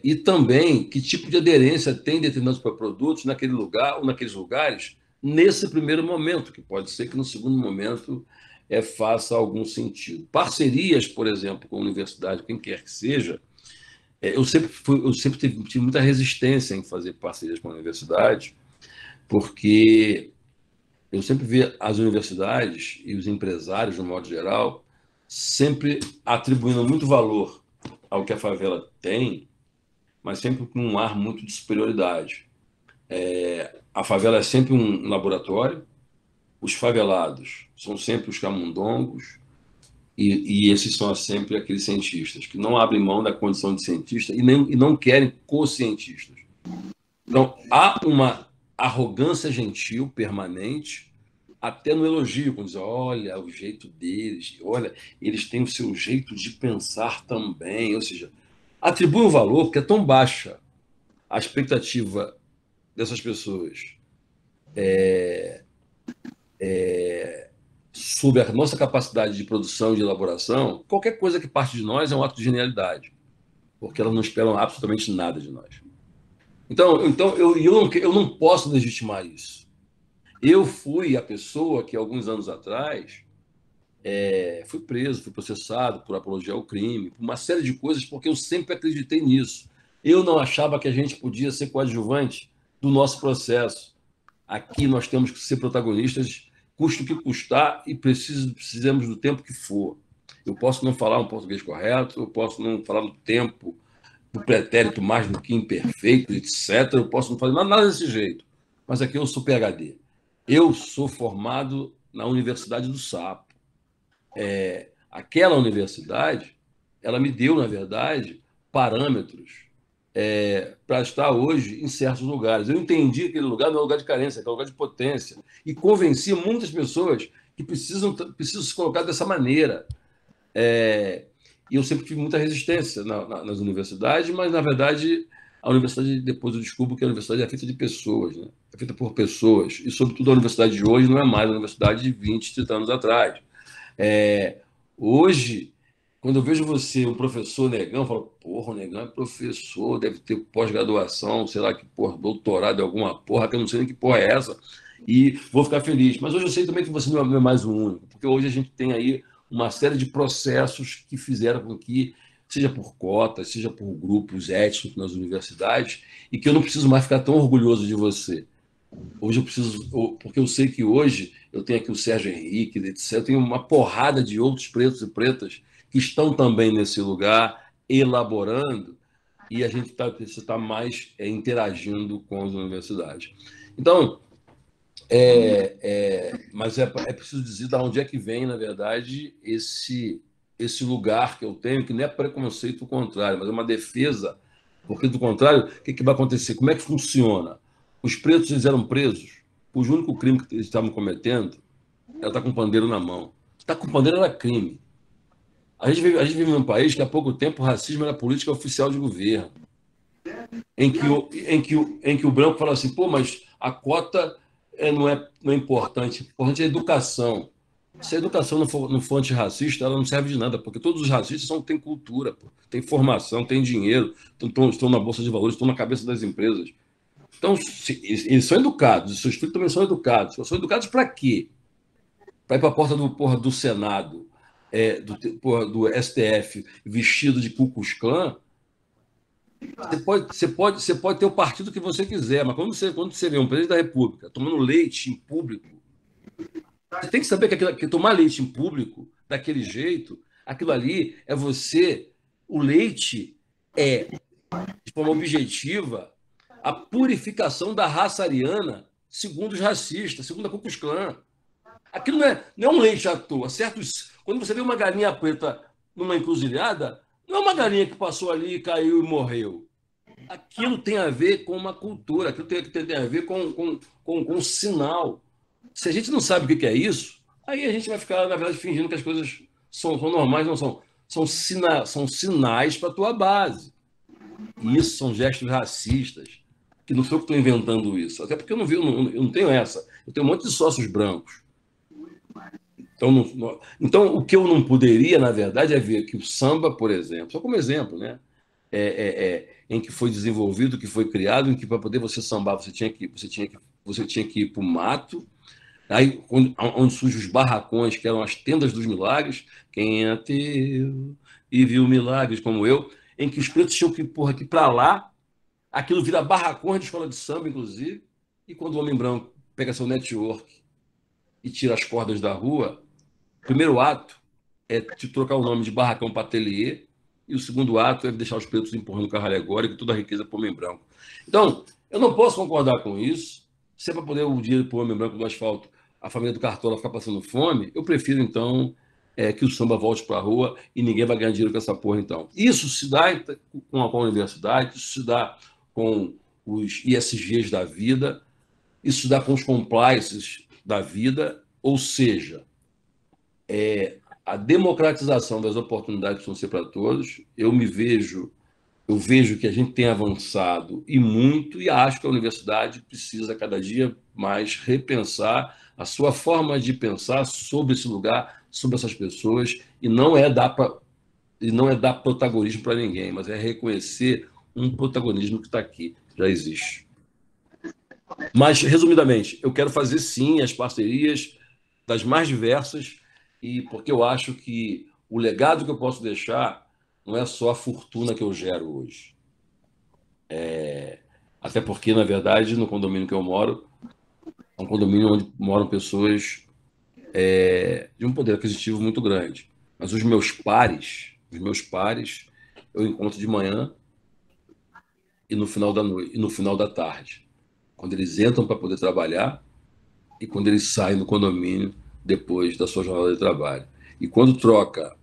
e também que tipo de aderência tem determinados produtos naquele lugar ou naqueles lugares nesse primeiro momento, que pode ser que no segundo momento faça algum sentido. Parcerias, por exemplo, com a universidade, quem quer que seja, eu sempre tive muita resistência em fazer parcerias com a universidade, porque eu sempre vi as universidades e os empresários, de um modo geral, sempre atribuindo muito valor ao que a favela tem, mas sempre com um ar muito de superioridade. A favela é sempre um laboratório, os favelados são sempre os camundongos, e esses são sempre aqueles cientistas que não abrem mão da condição de cientista e não querem co-cientistas. Então, há uma arrogância gentil permanente, até no elogio, quando diz, olha o jeito deles, olha, eles têm o seu jeito de pensar também, ou seja, atribui um valor que é tão baixa a expectativa dessas pessoas sobre a nossa capacidade de produção e de elaboração. Qualquer coisa que parte de nós é um ato de genialidade, porque elas não esperam absolutamente nada de nós. Então eu não posso legitimar isso. Eu fui a pessoa que, alguns anos atrás, fui preso, fui processado por apologia ao crime, por uma série de coisas, porque eu sempre acreditei nisso. Eu não achava que a gente podia ser coadjuvante do nosso processo. Aqui nós temos que ser protagonistas, custe o que custar, e precisamos do tempo que for. Eu posso não falar um português correto, eu posso não falar no tempo do pretérito mais do que imperfeito, etc., eu posso não fazer nada desse jeito. Mas aqui eu sou PhD. Eu sou formado na Universidade do Sapo. Aquela universidade, ela me deu, na verdade, parâmetros para estar hoje em certos lugares. Eu entendi que aquele lugar não é lugar de carência, é lugar de potência. E convenci muitas pessoas que precisam se colocar dessa maneira. E eu sempre tive muita resistência nas universidades, mas, na verdade, a universidade, depois eu descubro que a universidade é feita de pessoas, né? É feita por pessoas. E, sobretudo, a universidade de hoje não é mais a universidade de 20, 30 anos atrás. Hoje, quando eu vejo você, um professor negão, eu falo, porra, o negão é professor, deve ter pós-graduação, sei lá que porra, doutorado em alguma porra, que eu não sei nem que porra é essa, e vou ficar feliz. Mas hoje eu sei também que você não é mais o único, porque hoje a gente tem aí uma série de processos que fizeram com que, seja por cotas, seja por grupos étnicos nas universidades, e que eu não preciso mais ficar tão orgulhoso de você. Hoje eu preciso, porque eu sei que hoje eu tenho aqui o Sérgio Henrique, etc. Eu tenho uma porrada de outros pretos e pretas que estão também nesse lugar, elaborando, e a gente está mais interagindo com as universidades. Então, mas é preciso dizer de onde é que vem, na verdade, esse lugar que eu tenho, que não é preconceito, o contrário, mas é uma defesa, porque, do contrário, o que vai acontecer? Como é que funciona? Os pretos, eles eram presos, o único crime que eles estavam cometendo era estar com o pandeiro na mão. Estar com o pandeiro era crime. A gente vive num país que há pouco tempo o racismo era política oficial de governo, em que o branco fala assim, pô, mas a cota não é importante, importante é a educação. Se a educação não for antirracista, ela não serve de nada, porque todos os racistas têm cultura, pô, têm formação, têm dinheiro, estão na Bolsa de Valores, estão na cabeça das empresas. Então, eles são educados, os seus filhos também são educados. São educados para quê? Para ir para a porta do Senado, do STF, vestido de Ku Klux Klan. Você pode ter o partido que você quiser, mas quando você vê um presidente da República tomando leite em público, você tem que saber que tomar leite em público, daquele jeito, aquilo ali é você. O leite é, de forma objetiva, a purificação da raça ariana, segundo os racistas, segundo a Ku Klux Klan. Aquilo não é um leite à toa. Quando você vê uma galinha preta numa encruzilhada, não é uma galinha que passou ali, caiu e morreu. Aquilo tem a ver com uma cultura, aquilo tem a ver com um sinal. Se a gente não sabe o que é isso, aí a gente vai ficar, na verdade, fingindo que as coisas são normais, não são. São sinais para a tua base. E isso são gestos racistas, que não sou eu que estou inventando isso. Até porque eu não tenho essa. Eu tenho um monte de sócios brancos. Então, o que eu não poderia, na verdade, é ver que o samba, por exemplo, só como exemplo, né? Em que foi desenvolvido, que foi criado, em que para poder você sambar, você tinha que ir para o mato, aí, onde surgem os barracões, que eram as tendas dos milagres, quem é ateu e viu milagres como eu, em que os pretos tinham que ir para lá, aquilo vira barracões de escola de samba, inclusive, e quando o homem branco pega seu network e tira as cordas da rua, o primeiro ato é te trocar o nome de barracão para ateliê, e o segundo ato é deixar os pretos empurrando o carro alegórico e toda a riqueza para o homem branco. Então, eu não posso concordar com isso. Se é para poder o dinheiro para o homem branco do asfalto, a família do Cartola ficar passando fome, eu prefiro, então, que o samba volte para a rua e ninguém vai ganhar dinheiro com essa porra, então. Isso se dá com a universidade, isso se dá com os ISGs da vida, isso se dá com os compliances da vida, ou seja, a democratização das oportunidades vão ser para todos. Eu vejo que a gente tem avançado e muito, e acho que a universidade precisa cada dia mais repensar a sua forma de pensar sobre esse lugar, sobre essas pessoas, e não é dar protagonismo para ninguém, mas é reconhecer um protagonismo que está aqui, já existe. Mas, resumidamente, eu quero fazer, sim, as parcerias das mais diversas, e porque eu acho que o legado que eu posso deixar não é só a fortuna que eu gero hoje. Até porque, na verdade, no condomínio que eu moro, é um condomínio onde moram pessoas de um poder aquisitivo muito grande. Mas os meus pares, eu encontro de manhã e no final da noite, e no final da tarde, quando eles entram para poder trabalhar e quando eles saem do condomínio depois da sua jornada de trabalho. E quando troca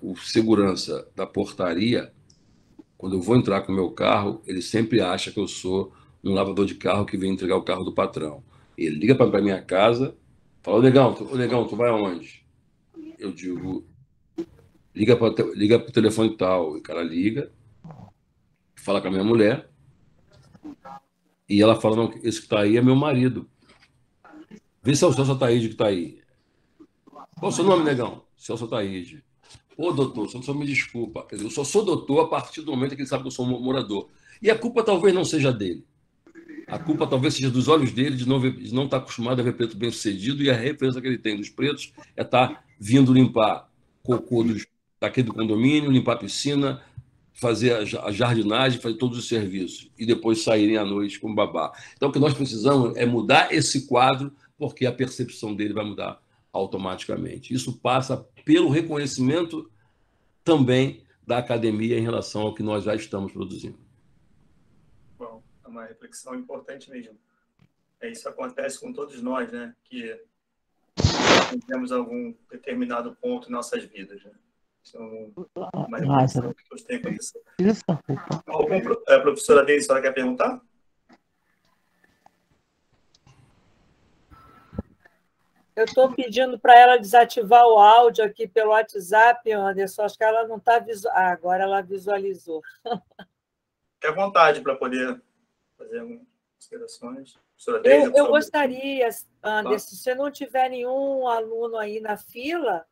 o segurança da portaria, quando eu vou entrar com o meu carro, ele sempre acha que eu sou um lavador de carro que vem entregar o carro do patrão. Ele liga para minha casa, fala: ô negão, tu vai aonde? Eu digo: liga para o telefone tal. E o cara liga, fala com a minha mulher, e ela fala: não, esse que está aí é meu marido. Vê se é o Celso Ataíde que está aí. Qual é o seu nome, negão? Celso Ataíde. Ô, doutor, só me desculpa. Quer dizer, eu só sou doutor a partir do momento que ele sabe que eu sou um morador. E a culpa talvez não seja dele. A culpa talvez seja dos olhos dele, de não estar acostumado a ver preto bem-sucedido, e a referência que ele tem dos pretos é estar vindo limpar cocô daqui do condomínio, limpar a piscina, fazer a jardinagem, fazer todos os serviços, e depois saírem à noite como babá. Então, o que nós precisamos é mudar esse quadro, porque a percepção dele vai mudar automaticamente. Isso passa pelo reconhecimento também da academia em relação ao que nós já estamos produzindo. Bom, é uma reflexão importante mesmo. Isso acontece com todos nós, né? Que temos algum determinado ponto em nossas vidas, né? Isso é uma reflexão que tem acontecido. Professora Deise, a senhora quer perguntar? Eu estou pedindo para ela desativar o áudio aqui pelo WhatsApp, Anderson. Acho que ela não está visualizando. Agora ela visualizou. Fique à vontade para poder fazer algumas considerações. Eu gostaria, Anderson, se você não tiver nenhum aluno aí na fila...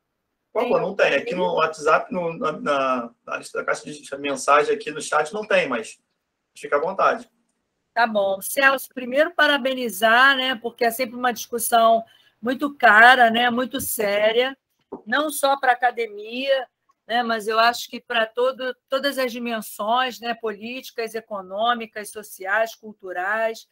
Por favor, não tem. Aqui no WhatsApp, na lista da caixa de mensagem aqui no chat, não tem, mas fica à vontade. Tá bom. Celso, primeiro parabenizar, né, porque é sempre uma discussão muito cara, né, muito séria, não só para a academia, né, mas eu acho que para todas as dimensões, né, políticas, econômicas, sociais, culturais.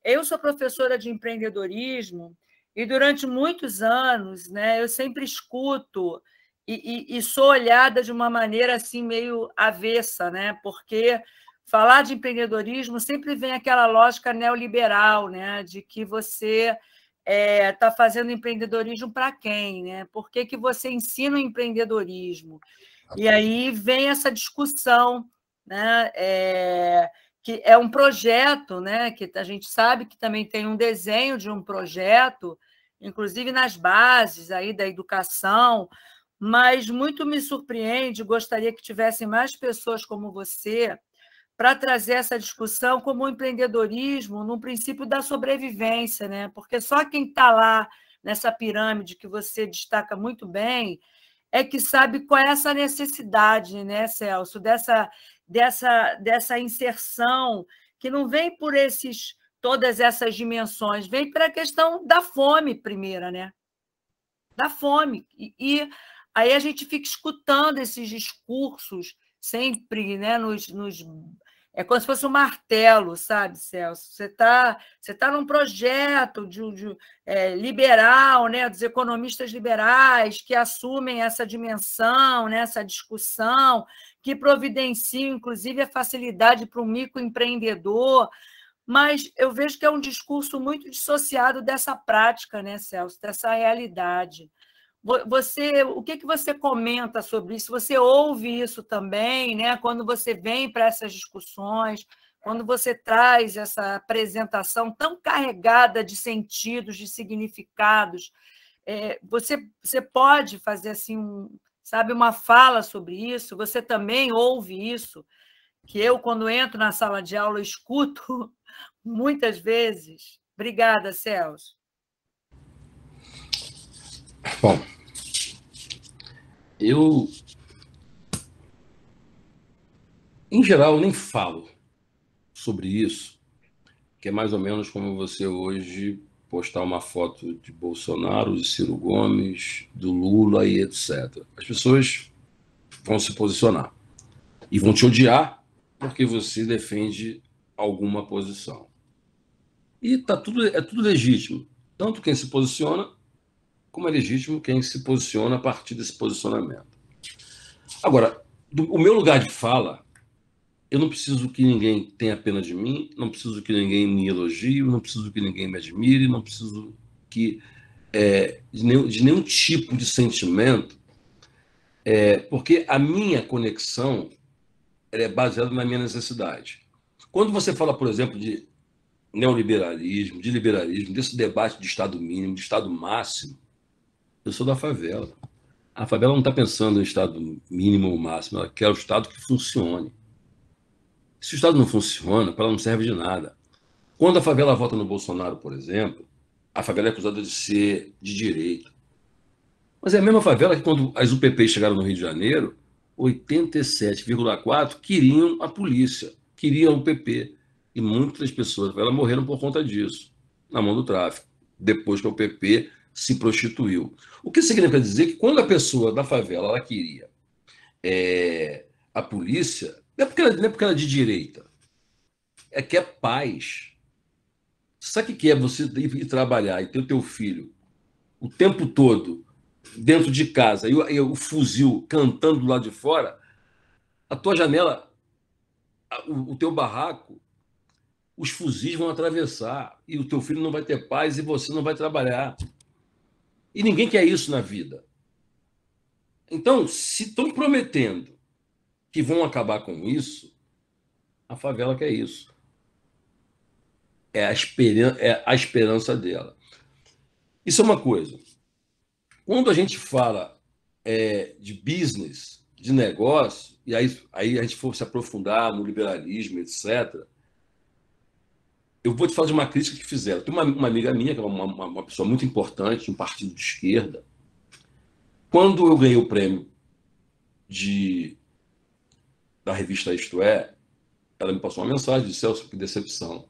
Eu sou professora de empreendedorismo e, durante muitos anos, né, eu sempre escuto e sou olhada de uma maneira assim, meio avessa, né, porque falar de empreendedorismo sempre vem aquela lógica neoliberal, né, de que você está fazendo empreendedorismo para quem, né? Por que você ensina o empreendedorismo? E aí vem essa discussão, né? Que é um projeto, né? Que a gente sabe que também tem um desenho de um projeto, inclusive nas bases aí da educação, mas muito me surpreende, gostaria que tivessem mais pessoas como você para trazer essa discussão como o empreendedorismo no princípio da sobrevivência, né? Porque só quem está lá nessa pirâmide que você destaca muito bem é que sabe qual é essa necessidade, né, Celso, dessa inserção que não vem por todas essas dimensões, vem para a questão da fome primeira, né? Da fome. E aí a gente fica escutando esses discursos sempre, né, é como se fosse um martelo, sabe, Celso? Você tá num projeto liberal, né, dos economistas liberais que assumem essa dimensão, né, essa discussão, que providenciam, inclusive, a facilidade para o microempreendedor, mas eu vejo que é um discurso muito dissociado dessa prática, né, Celso, dessa realidade. O que você comenta sobre isso? Você ouve isso também, né? Quando você vem para essas discussões, quando você traz essa apresentação tão carregada de sentidos, de significados, você pode fazer assim, sabe, uma fala sobre isso? Você também ouve isso? Que eu, quando entro na sala de aula, escuto muitas vezes. Obrigada, Celso. Bom, eu, em geral, nem falo sobre isso, que é mais ou menos como você hoje postar uma foto de Bolsonaro, de Ciro Gomes, do Lula e etc. As pessoas vão se posicionar e vão te odiar porque você defende alguma posição. E é tudo legítimo, tanto quem se posiciona, como é legítimo quem se posiciona a partir desse posicionamento. Agora, o meu lugar de fala eu não preciso que ninguém tenha pena de mim, não preciso que ninguém me elogie, não preciso que ninguém me admire, não preciso que de nenhum tipo de sentimento, porque a minha conexão é baseada na minha necessidade. Quando você fala, por exemplo, de neoliberalismo, de liberalismo, desse debate de Estado mínimo, de Estado máximo, eu sou da favela. A favela não está pensando em Estado mínimo ou máximo, ela quer o Estado que funcione. Se o Estado não funciona, para ela não serve de nada. Quando a favela vota no Bolsonaro, por exemplo, a favela é acusada de ser de direita. Mas é a mesma favela que, quando as UPPs chegaram no Rio de Janeiro, 87,4% queriam a polícia, queriam o PP. E muitas pessoas da favela morreram por conta disso, na mão do tráfico, depois que o PP se prostituiu. O que significa dizer que, quando a pessoa da favela ela queria a polícia, não é porque ela é de direita, é que é paz. Sabe o que é você ir trabalhar e ter o teu filho o tempo todo dentro de casa e o fuzil cantando do lado de fora? A tua janela, o teu barraco, os fuzis vão atravessar e o teu filho não vai ter paz e você não vai trabalhar. E ninguém quer isso na vida. Então, se estão prometendo que vão acabar com isso, a favela quer isso. É a esperança dela. Isso é uma coisa. Quando a gente fala de business, de negócio, e aí a gente for se aprofundar no liberalismo, etc., eu vou te falar de uma crítica que fizeram. Tem uma amiga minha, que é uma pessoa muito importante, um partido de esquerda. Quando eu ganhei o prêmio da revista Isto É, ela me passou uma mensagem, disse: Celso, que decepção.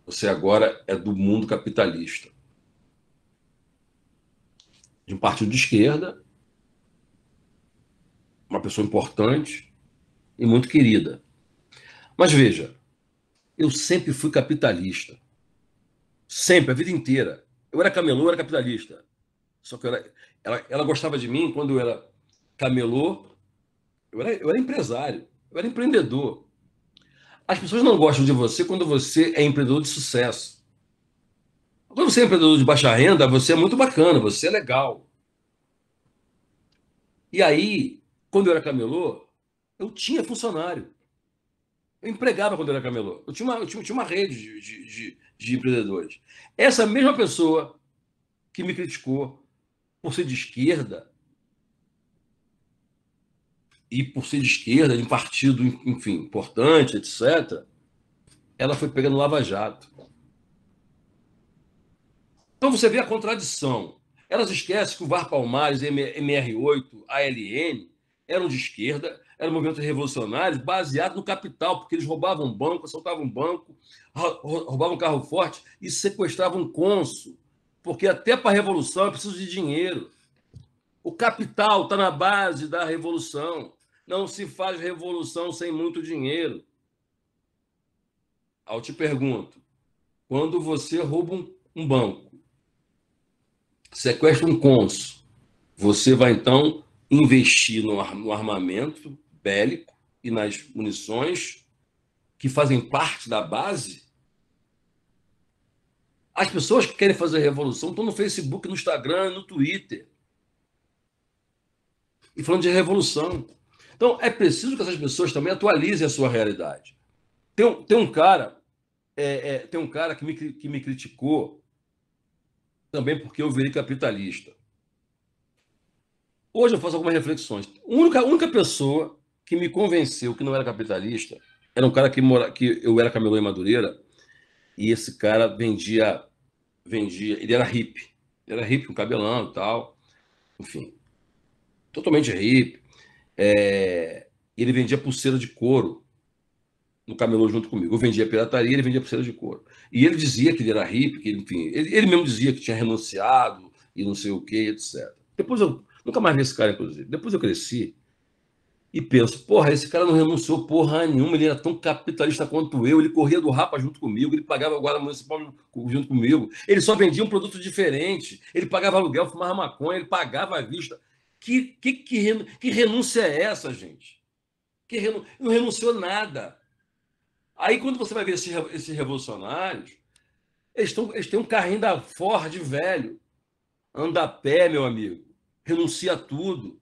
Você agora é do mundo capitalista. De um partido de esquerda, uma pessoa importante e muito querida. Mas veja, eu sempre fui capitalista. Sempre, a vida inteira. Eu era camelô, eu era capitalista. Só que ela gostava de mim quando eu era camelô, eu era empresário, eu era empreendedor. As pessoas não gostam de você quando você é empreendedor de sucesso. Quando você é empreendedor de baixa renda, você é muito bacana, você é legal. E aí, quando eu era camelô, eu tinha funcionário. Eu empregava quando eu era camelô. Eu tinha uma rede de empreendedores. Essa mesma pessoa que me criticou por ser de esquerda, e por ser de esquerda, de um partido, enfim, importante, etc., ela foi pegando Lava Jato. Então você vê a contradição. Elas esquecem que o VAR Palmares, MR8, ALN, eram de esquerda, eram movimentos revolucionários baseados no capital, porque eles roubavam banco, assaltavam banco, roubavam carro forte e sequestravam cônsul, porque até para a revolução é preciso de dinheiro. O capital está na base da revolução. Não se faz revolução sem muito dinheiro. Eu te pergunto, quando você rouba um banco, sequestra um cônsul, você vai então investir no armamento bélico e nas munições que fazem parte da base? As pessoas que querem fazer revolução estão no Facebook, no Instagram, no Twitter, e falando de revolução. Então, é preciso que essas pessoas também atualizem a sua realidade. Tem um cara que me criticou também porque eu virei capitalista. Hoje eu faço algumas reflexões. A única pessoa que me convenceu que não era capitalista era um cara que eu era camelô em Madureira, e esse cara vendia, ele era hippie. Ele era hippie com cabelão e tal, enfim, totalmente hippie. Ele vendia pulseira de couro no camelô junto comigo. Eu vendia pirataria, ele vendia pulseira de couro. E ele dizia que ele era hippie, que, enfim, ele mesmo dizia que tinha renunciado e não sei o que, etc. Depois eu nunca mais vi esse cara, inclusive. Depois eu cresci e penso, porra, esse cara não renunciou porra nenhuma, ele era tão capitalista quanto eu, ele corria do Rapa junto comigo, ele pagava a guarda municipal junto comigo, ele só vendia um produto diferente, ele pagava aluguel, fumava maconha, ele pagava à vista. Que renúncia é essa, gente? que não renunciou nada. Aí, quando você vai ver esses revolucionários, eles têm um carrinho da Ford velho. Anda a pé, meu amigo. Renuncia a tudo.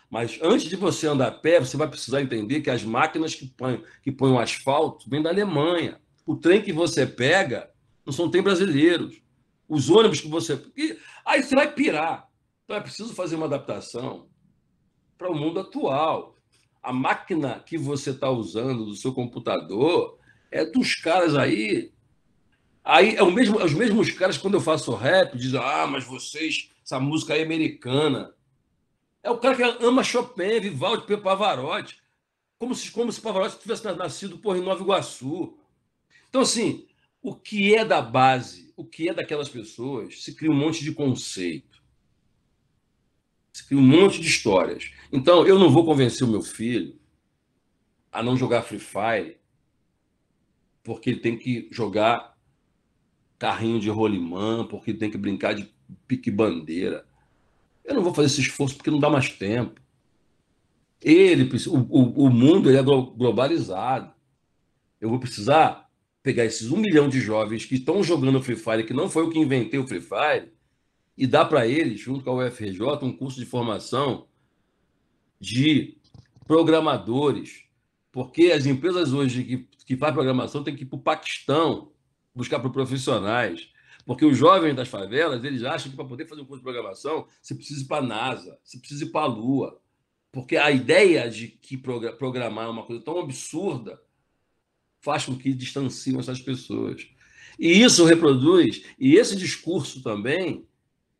Mas antes de você andar a pé, você vai precisar entender que as máquinas que põem o asfalto vêm da Alemanha. O trem que você pega não são trem brasileiros. Os ônibus que você... Aí você vai pirar. Então é preciso fazer uma adaptação para o mundo atual. A máquina que você está usando do seu computador é dos caras aí. Aí é os mesmos caras, quando eu faço rap, dizem: mas vocês, essa música aí é americana. É o cara que ama Chopin, Vivaldi, Pavarotti, como se Pavarotti tivesse nascido em Nova Iguaçu. Então, assim, o que é da base, o que é daquelas pessoas, se cria um monte de conceito, se cria um monte de histórias. Então, eu não vou convencer o meu filho a não jogar Free Fire, porque ele tem que jogar carrinho de rolimã, porque ele tem que brincar de pique-bandeira. Eu não vou fazer esse esforço porque não dá mais tempo. O mundo ele é globalizado. Eu vou precisar pegar esses 1 milhão de jovens que estão jogando Free Fire, que não foi eu que inventei o Free Fire, e dar para eles, junto com a UFRJ, um curso de formação de programadores. Porque as empresas hoje que fazem programação têm que ir para o Paquistão buscar por profissionais. Porque os jovens das favelas, eles acham que para poder fazer um curso de programação, você precisa ir para a NASA, você precisa ir para a Lua. Porque a ideia de que programar é uma coisa tão absurda faz com que distanciem essas pessoas. E isso reproduz, e esse discurso também,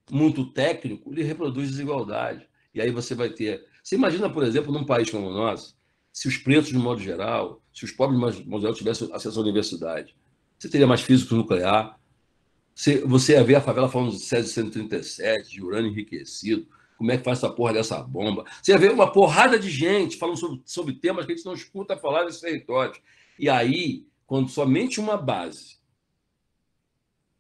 muito técnico, ele reproduz desigualdade. E aí você vai ter... Você imagina, por exemplo, num país como o nosso, se os pretos, de modo geral, se os pobres, de modo geral, tivessem acesso à universidade, você teria mais físico nuclear, você ia ver a favela falando de Césio 137, de urânio enriquecido, como é que faz essa porra dessa bomba. Você ia ver uma porrada de gente falando sobre temas que a gente não escuta falar nesses territórios. E aí, quando somente uma base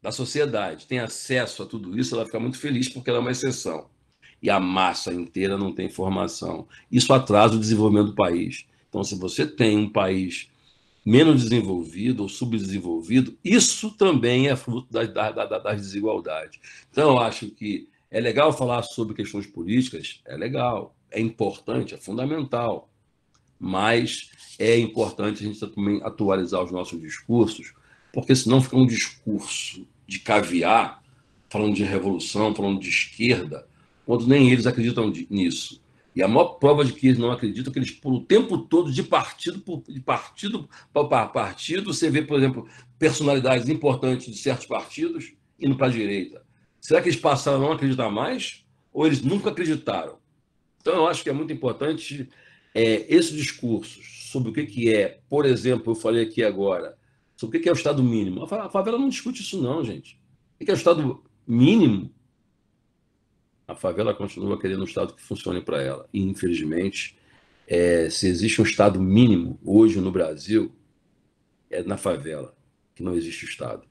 da sociedade tem acesso a tudo isso, ela fica muito feliz porque ela é uma exceção. E a massa inteira não tem formação. Isso atrasa o desenvolvimento do país. Então, se você tem um país menos desenvolvido ou subdesenvolvido, isso também é fruto das desigualdades. Então, eu acho que é legal falar sobre questões políticas, é legal, é importante, é fundamental, mas é importante a gente também atualizar os nossos discursos, porque senão fica um discurso de caviar, falando de revolução, falando de esquerda, quando nem eles acreditam nisso. E a maior prova de que eles não acreditam é que eles pulam o tempo todo de partido para partido. Você vê, por exemplo, personalidades importantes de certos partidos indo para a direita. Será que eles passaram a não acreditar mais? Ou eles nunca acreditaram? Então, eu acho que é muito importante esse discurso sobre o que é, por exemplo, eu falei aqui agora, sobre o que é o Estado mínimo. A favela não discute isso não, gente. O que é o Estado mínimo? A favela continua querendo um Estado que funcione para ela. E, infelizmente, se existe um Estado mínimo hoje no Brasil, é na favela, que não existe Estado.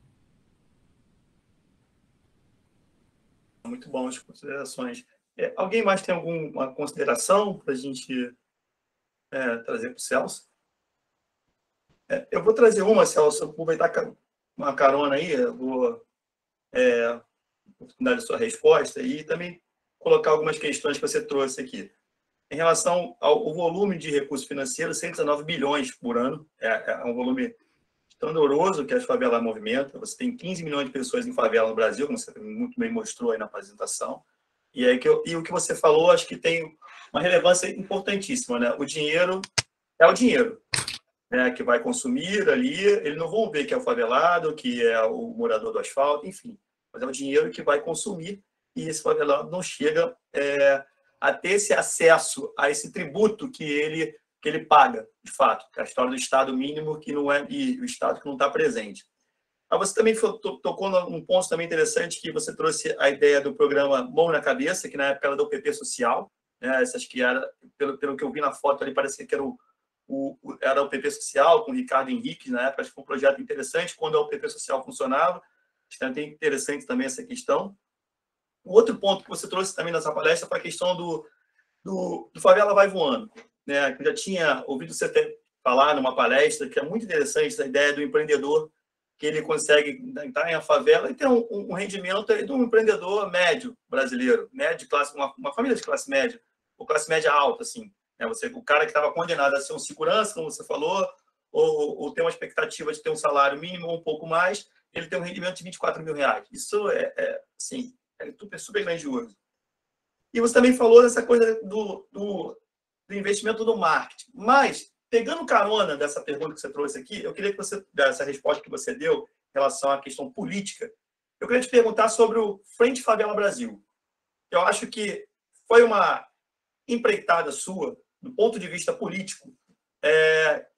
Muito bom as considerações. Alguém mais tem alguma consideração para a gente trazer para o Celso? Eu vou trazer uma, Celso, vou aproveitar uma carona aí, vou dar a sua resposta e também colocar algumas questões que você trouxe aqui. Em relação ao volume de recursos financeiros, 119 bilhões por ano, é um volume estrondoso que as favelas movimentam. Você tem 15 milhões de pessoas em favela no Brasil, como você muito bem mostrou aí na apresentação. E o que você falou, acho que tem uma relevância importantíssima, né? O dinheiro é o dinheiro, né, que vai consumir ali. Eles não vão ver que é o favelado, que é o morador do asfalto, enfim. Mas é o dinheiro que vai consumir e esse favelado não chega a ter esse acesso a esse tributo que ele paga, de fato, que é a história do Estado mínimo que não é, e o Estado que não está presente. Mas você também tocou num ponto também interessante, que você trouxe a ideia do programa Mão na Cabeça, que na época era do PP Social, né? Acho que era, pelo que eu vi na foto ali, parecia que era o PP Social, com o Ricardo Henrique, na época. Acho que foi um projeto interessante, quando o PP Social funcionava. Acho que é interessante também essa questão. O outro ponto que você trouxe também nessa palestra foi a questão do Favela Vai Voando, né, que eu já tinha ouvido você falar numa palestra, que é muito interessante, essa ideia do empreendedor, que ele consegue entrar em uma favela e ter um rendimento de um empreendedor médio brasileiro, né, de classe, uma família de classe média, ou classe média alta, assim. Né, o cara que estava condenado a ser um segurança, como você falou, ou ter uma expectativa de ter um salário mínimo ou um pouco mais, ele tem um rendimento de R$24 mil. Isso assim, é super grandioso. E você também falou dessa coisa do investimento no marketing. Mas, pegando carona dessa pergunta que você trouxe aqui, eu queria que você, dessa resposta que você deu em relação à questão política, eu queria te perguntar sobre o Frente Favela Brasil. Eu acho que foi uma empreitada sua, do ponto de vista político,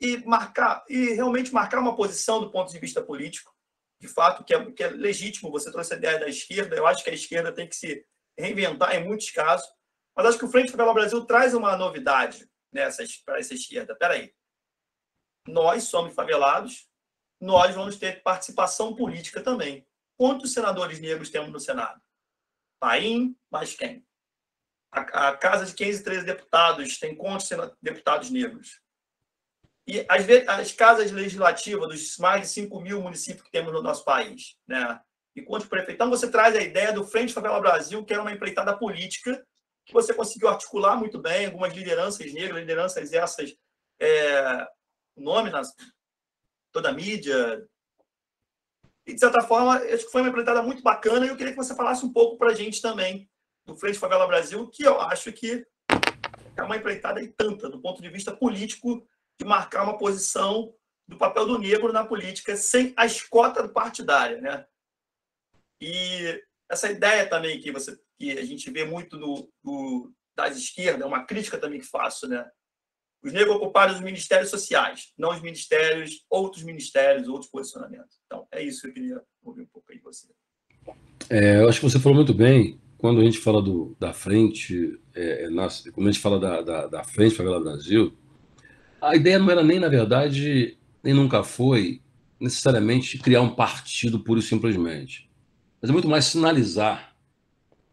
e realmente marcar uma posição do ponto de vista político, de fato, que é legítimo. Você trouxe a ideia da esquerda, eu acho que a esquerda tem que se reinventar em muitos casos, mas acho que o Frente Favela Brasil traz uma novidade para essa esquerda. Espera aí, nós somos favelados, nós vamos ter participação política também. Quantos senadores negros temos no Senado? Paim, mais quem? A Casa de 15 e 13 deputados tem quantos deputados negros? E as casas legislativas dos mais de 5 mil municípios que temos no nosso país, né? E quantos prefeitos? Então, você traz a ideia do Frente Favela Brasil, que era uma empreitada política, que você conseguiu articular muito bem, algumas lideranças negras, lideranças essas, o nome na toda a mídia. E, de certa forma, acho que foi uma empreitada muito bacana, e eu queria que você falasse um pouco para a gente também do Frente Favela Brasil, que eu acho que é uma empreitada e tanta, do ponto de vista político, de marcar uma posição do papel do negro na política, sem a escota partidária, né? E essa ideia também que a gente vê muito das esquerdas, uma crítica também que faço, né? Os negros ocuparam os ministérios sociais, não os ministérios, outros posicionamentos. Então, é isso que eu queria ouvir um pouco aí de você. Eu acho que você falou muito bem. Quando a gente fala da frente, quando a gente fala da Frente Favela Brasil, a ideia não era nem, na verdade, nem nunca foi necessariamente criar um partido puro e simplesmente. Mas é muito mais sinalizar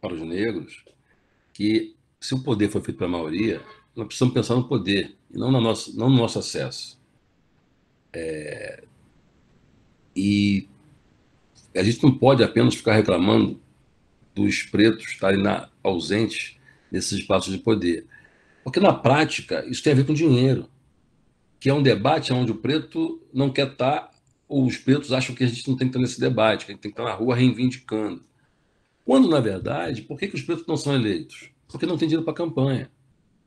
para os negros que, se o poder for feito pela maioria, nós precisamos pensar no poder e não no nosso acesso. E a gente não pode apenas ficar reclamando dos pretos estarem ausentes nesses espaços de poder. Porque, na prática, isso tem a ver com dinheiro, que é um debate onde o preto não quer estar, ou os pretos acham que a gente não tem que estar nesse debate, que a gente tem que estar na rua reivindicando. Quando, na verdade, por que os pretos não são eleitos? Porque não tem dinheiro para campanha.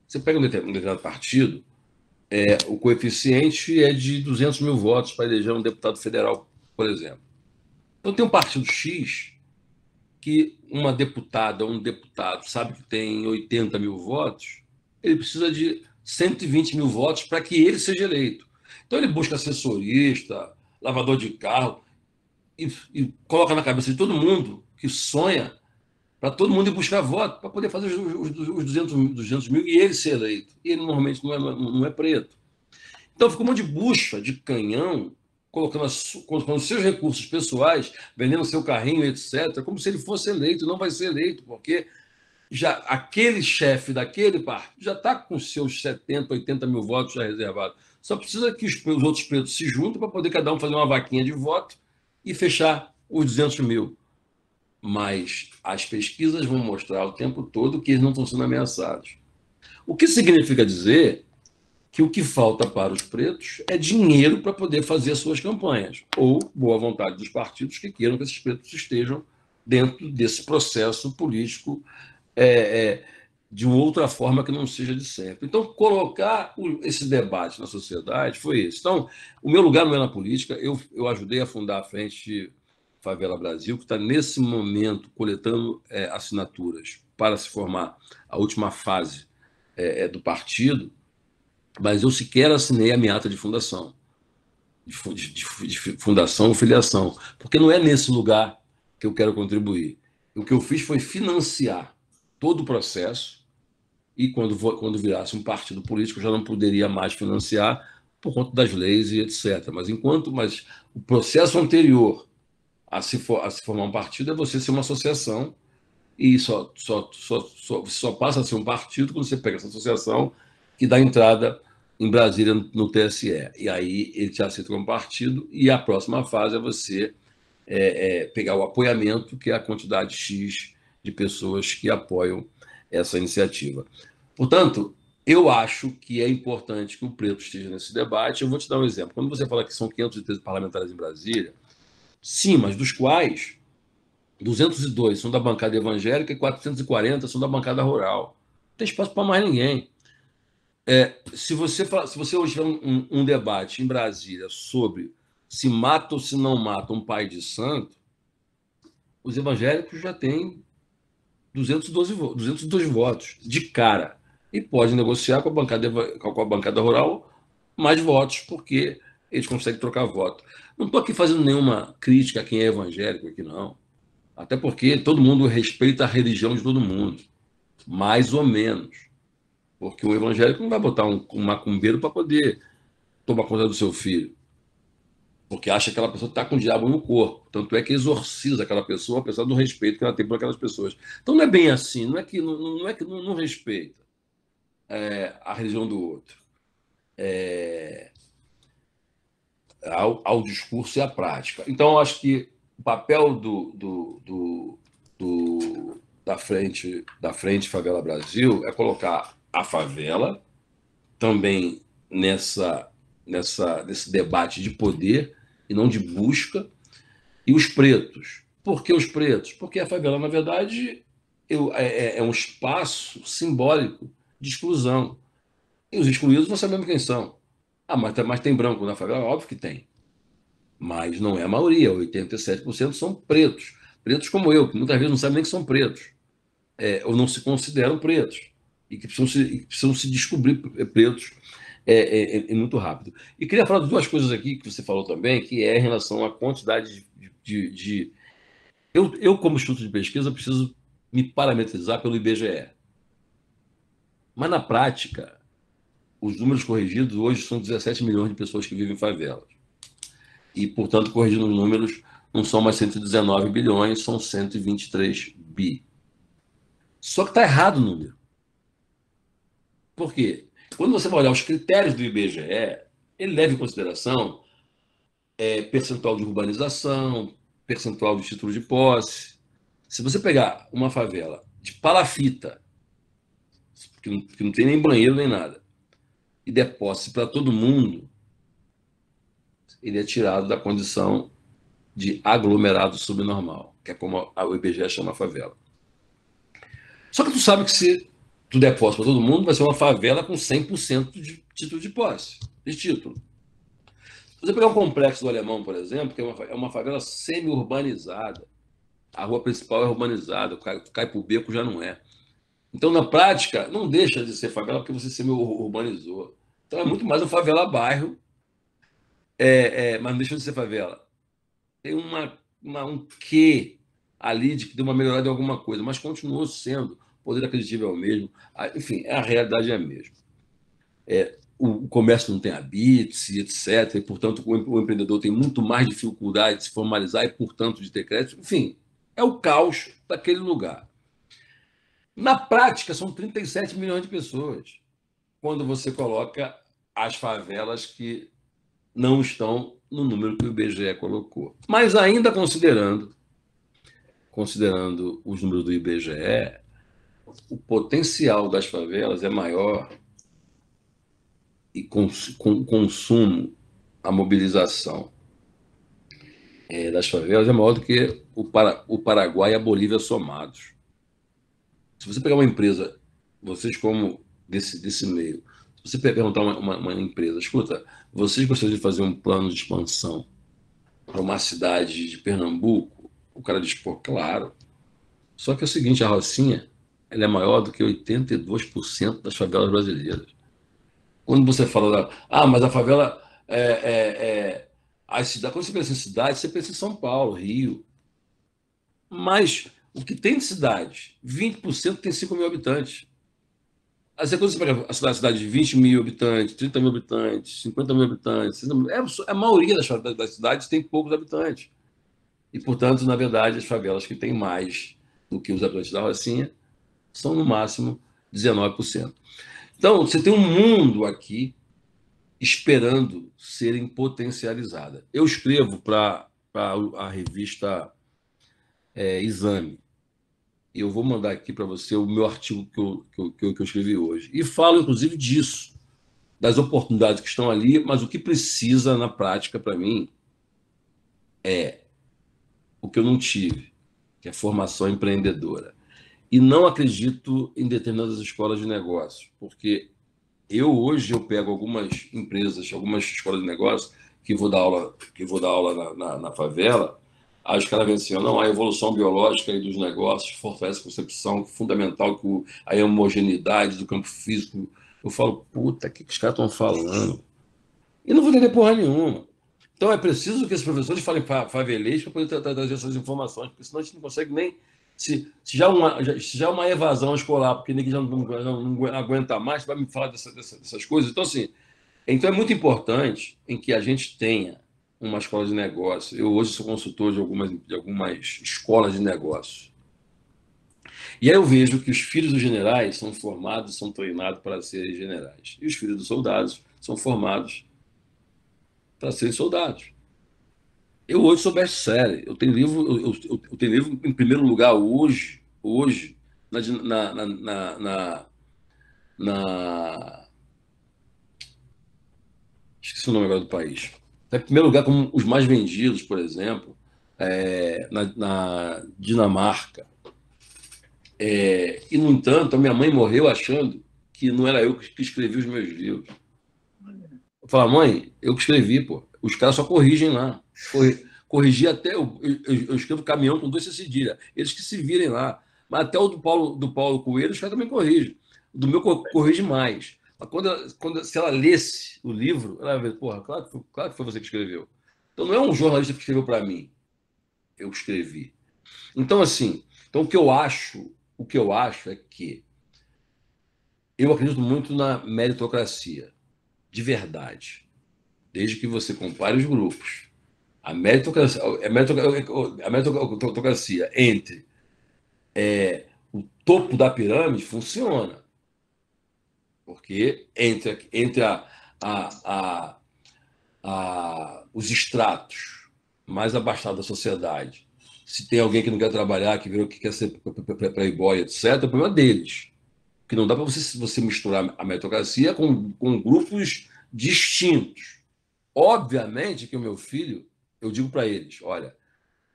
Você pega um determinado partido, o coeficiente é de 200 mil votos para eleger um deputado federal, por exemplo. Então, tem um partido X que uma deputada ou um deputado sabe que tem 80 mil votos, ele precisa de 120 mil votos para que ele seja eleito. Então, ele busca assessorista, lavador de carro, e coloca na cabeça de todo mundo que sonha, para todo mundo ir buscar voto, para poder fazer os 200 mil e ele ser eleito. E ele normalmente não é preto. Então, fica um monte de bucha, de canhão, colocando os seus recursos pessoais, vendendo seu carrinho, etc., como se ele fosse eleito. Não vai ser eleito, porque já aquele chefe daquele partido já está com seus 70, 80 mil votos já reservados. Só precisa que os outros pretos se juntem para poder cada um fazer uma vaquinha de voto e fechar os 200 mil. Mas as pesquisas vão mostrar o tempo todo que eles não estão sendo ameaçados. O que significa dizer que o que falta para os pretos é dinheiro para poder fazer as suas campanhas, ou boa vontade dos partidos que queiram que esses pretos estejam dentro desse processo político de outra forma que não seja de sempre. Então, colocar esse debate na sociedade foi isso. Então, o meu lugar não é na política. Eu ajudei a fundar a Frente Favela Brasil, que está, nesse momento, coletando assinaturas para se formar a última fase do partido, mas eu sequer assinei a minha ata de fundação, de fundação ou filiação, porque não é nesse lugar que eu quero contribuir. O que eu fiz foi financiar todo o processo, e quando virasse um partido político, eu já não poderia mais financiar por conta das leis e etc. Mas o processo anterior a se formar um partido é você ser uma associação, e só passa a ser um partido quando você pega essa associação que dá entrada em Brasília no TSE. E aí ele te aceita como partido, e a próxima fase é você pegar o apoiamento, que é a quantidade X de pessoas que apoiam essa iniciativa. Portanto, eu acho que é importante que o preto esteja nesse debate. Eu vou te dar um exemplo. Quando você fala que são 513 parlamentares em Brasília, sim, mas dos quais 202 são da bancada evangélica e 440 são da bancada rural. Não tem espaço para mais ninguém. Se você hoje tiver um debate em Brasília sobre se mata ou se não mata um pai de santo, os evangélicos já têm 202 votos de cara. E pode negociar com a bancada rural mais votos, porque eles conseguem trocar voto. Não estou aqui fazendo nenhuma crítica a quem é evangélico aqui, não. Até porque todo mundo respeita a religião de todo mundo, mais ou menos. Porque o evangélico não vai botar um macumbeiro para poder tomar conta do seu filho, porque acha que aquela pessoa está com o diabo no corpo. Tanto é que exorciza aquela pessoa, apesar do respeito que ela tem por aquelas pessoas. Então não é bem assim, não é que não respeita a religião do outro. Ao discurso e à prática. Então, eu acho que o papel da frente Favela Brasil é colocar a favela também nesse debate de poder e não de busca, e os pretos. Por que os pretos? Porque a favela, na verdade, é um espaço simbólico de exclusão. E os excluídos não sabemos quem são. Mas tem branco na favela? Óbvio que tem. Mas não é a maioria. 87% são pretos. Pretos como eu, que muitas vezes não sabem nem que são pretos. Ou não se consideram pretos. E que precisam se descobrir pretos muito rápido. E queria falar de duas coisas aqui que você falou também, que é em relação à quantidade de... Eu, como instituto de pesquisa, preciso me parametrizar pelo IBGE. Mas, na prática, os números corrigidos hoje são 17 milhões de pessoas que vivem em favelas. E, portanto, corrigindo os números, não são mais 119 bilhões, são 123 bi. Só que está errado o número. Por quê? Quando você vai olhar os critérios do IBGE, ele leva em consideração percentual de urbanização, percentual de título de posse. Se você pegar uma favela de palafita, que não tem nem banheiro nem nada, e der posse para todo mundo, ele é tirado da condição de aglomerado subnormal, que é como o IBGE chama a favela. Só que tu sabe que se tu der posse para todo mundo, vai ser uma favela com 100% de título de posse, de título. Se você pegar um complexo do Alemão, por exemplo, que é uma favela semi-urbanizada, a rua principal é urbanizada, cai para o beco já não é. Então, na prática, não deixa de ser favela porque você semi-urbanizou. Então, é muito mais um favela-bairro, mas não deixa de ser favela. Tem um quê ali de que deu uma melhorada em alguma coisa, mas continuou sendo, o poder aquisitivo é o mesmo. Enfim, a realidade é a mesma. O comércio não tem habites, etc. E, portanto, o empreendedor tem muito mais dificuldade de se formalizar e, portanto, de ter crédito. Enfim, é o caos daquele lugar. Na prática, são 37 milhões de pessoas, quando você coloca as favelas que não estão no número que o IBGE colocou. Mas ainda considerando os números do IBGE, o potencial das favelas é maior e com consumo, a mobilização das favelas é maior do que o Paraguai e a Bolívia somados. Se você pegar uma empresa, vocês como desse meio, se você perguntar uma empresa, escuta, vocês gostariam de fazer um plano de expansão para uma cidade de Pernambuco? O cara diz, pô, claro. Só que é o seguinte, a Rocinha, ela é maior do que 82% das favelas brasileiras. Quando você fala mas a favela quando você pensa em cidade, você pensa em São Paulo, Rio. Mas o que tem de cidade, 20% tem 5 mil habitantes. Aí quando você pega a cidade de 20 mil habitantes, 30 mil habitantes, 50 mil habitantes, a maioria das cidades tem poucos habitantes. E, portanto, na verdade, as favelas que têm mais do que os habitantes da Rocinha são, no máximo, 19%. Então, você tem um mundo aqui esperando serem potencializadas. Eu escrevo para a revista Exame. Eu vou mandar aqui para você o meu artigo que eu escrevi hoje. E falo, inclusive, disso, das oportunidades que estão ali, mas o que precisa, na prática, para mim, é o que eu não tive, que é formação empreendedora. E não acredito em determinadas escolas de negócio, porque hoje eu pego algumas empresas, algumas escolas de negócio, que vou dar aula na favela. As caras vêm assim, não, a evolução biológica aí dos negócios fortalece a concepção fundamental que a homogeneidade do campo físico. Eu falo, puta, o que os caras estão falando? E não vou entender porra nenhuma. Então é preciso que esses professores falem favelês para poder trazer essas informações, porque senão a gente não consegue nem... Se já é uma evasão escolar, porque ninguém já não aguenta mais, vai me falar dessas coisas. Então, assim, então é muito importante em que a gente tenha uma escola de negócio. Eu hoje sou consultor de algumas escolas de negócio. E aí eu vejo que os filhos dos generais são formados, são treinados para serem generais. E os filhos dos soldados são formados para serem soldados. Eu hoje sou best-seller. Eu tenho livro em primeiro lugar hoje esqueci o nome agora do país. Está em primeiro lugar como os mais vendidos, por exemplo, na Dinamarca. E, no entanto, a minha mãe morreu achando que não era eu que escrevi os meus livros. Eu falo, mãe, eu que escrevi, pô. Os caras só corrigem lá. Corrigi até... Eu escrevo caminhão com 2 cedilhas. Eles que se virem lá. Mas até o do Paulo Coelho, os caras também corrigem. O do meu corrige mais. Mas se ela lesse o livro, ela vai ver, porra, claro que foi você que escreveu. Então não é um jornalista que escreveu para mim. Eu escrevi. Então, assim, o que eu acho é que eu acredito muito na meritocracia, de verdade. Desde que você compare os grupos. A meritocracia entre o topo da pirâmide funciona. Porque entre os estratos mais abaixados da sociedade, se tem alguém que não quer trabalhar, que quer ser playboy, etc., é o problema deles. Porque não dá para você misturar a meritocracia com grupos distintos. Obviamente que o meu filho, eu digo para eles, olha,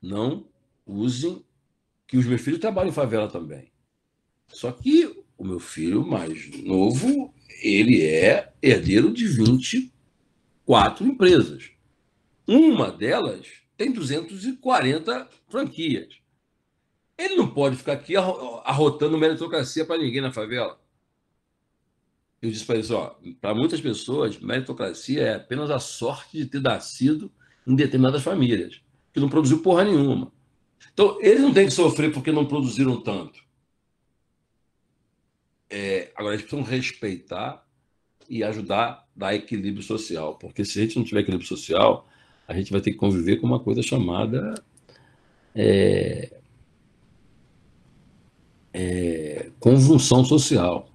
não usem, que os meus filhos trabalham em favela também. Só que o meu filho mais novo, ele é herdeiro de 24 empresas. Uma delas tem 240 franquias. Ele não pode ficar aqui arrotando meritocracia para ninguém na favela. Eu disse para eles, para muitas pessoas, meritocracia é apenas a sorte de ter nascido em determinadas famílias, que não produziu porra nenhuma. Então, eles não têm que sofrer porque não produziram tanto. Agora, eles precisam respeitar e ajudar a dar equilíbrio social, porque se a gente não tiver equilíbrio social, a gente vai ter que conviver com uma coisa chamada convulsão social.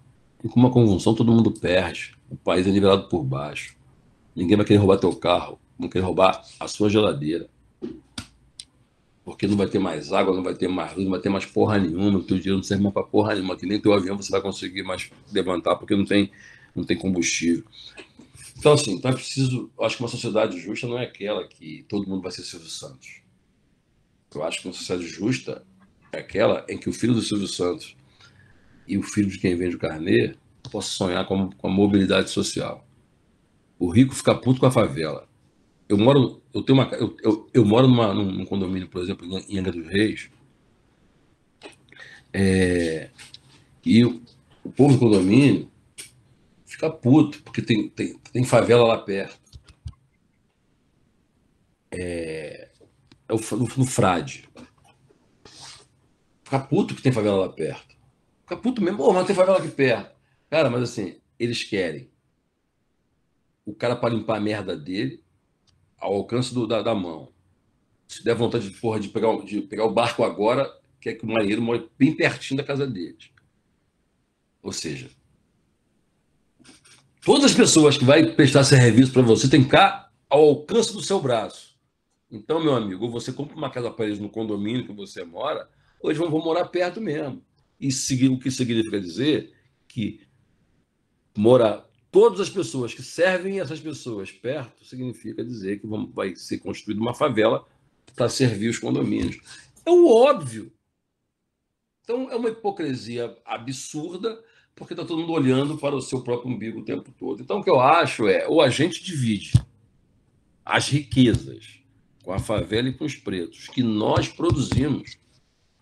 E com uma convulsão todo mundo perde, o país é nivelado por baixo, ninguém vai querer roubar teu carro, vão querer roubar a sua geladeira, porque não vai ter mais água, não vai ter mais luz, não vai ter mais porra nenhuma, o teu dinheiro não serve mais para porra nenhuma, que nem teu avião você vai conseguir mais levantar, porque não tem combustível. Então, assim, é preciso... Eu acho que uma sociedade justa não é aquela que todo mundo vai ser Silvio Santos. Eu acho que uma sociedade justa é aquela em que o filho do Silvio Santos e o filho de quem vende o carnê possam sonhar com a mobilidade social. O rico fica puto com a favela. Eu moro num condomínio, por exemplo, em Angra dos Reis, e o povo do condomínio fica puto, porque tem favela lá perto. No Frade. Fica puto que tem favela lá perto. Fica puto mesmo, mas tem favela aqui perto. Cara, mas assim, eles querem o cara para limpar a merda dele ao alcance da mão. Se der vontade de pegar o barco agora, quer que o marinheiro more bem pertinho da casa deles. Ou seja, Todas as pessoas que vai prestar serviço para você tem que ficar ao alcance do seu braço. Então, meu amigo, ou você compra uma casa para eles no condomínio que você mora, ou eles vão morar perto mesmo. E o que significa dizer que morar todas as pessoas que servem essas pessoas perto significa dizer que vai ser construída uma favela para servir os condomínios. É o óbvio. Então, é uma hipocrisia absurda, porque está todo mundo olhando para o seu próprio umbigo o tempo todo. Então, o que eu acho é, ou a gente divide as riquezas com a favela e com os pretos que nós produzimos,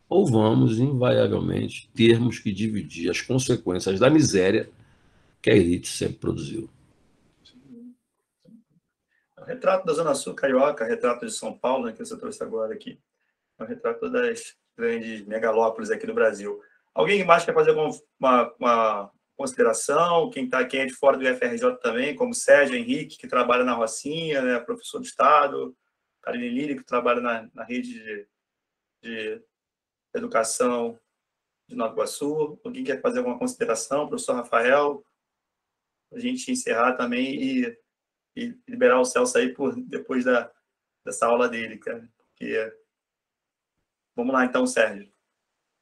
ou vamos, invariavelmente, termos que dividir as consequências da miséria que a elite sempre produziu. O retrato da Zona Sul carioca, retrato de São Paulo, né, que você trouxe agora aqui, é um retrato das grandes megalópolis aqui do Brasil. Alguém mais quer fazer uma consideração? Quem é de fora do UFRJ também, como Sérgio Henrique, que trabalha na Rocinha, né, professor do Estado, Karine Lírio, que trabalha na rede de educação de Nova Iguaçu. Alguém quer fazer alguma consideração? Professor Rafael, para a gente encerrar também e liberar o Celso aí depois dessa aula dele, cara. Porque... Vamos lá, então, Sérgio.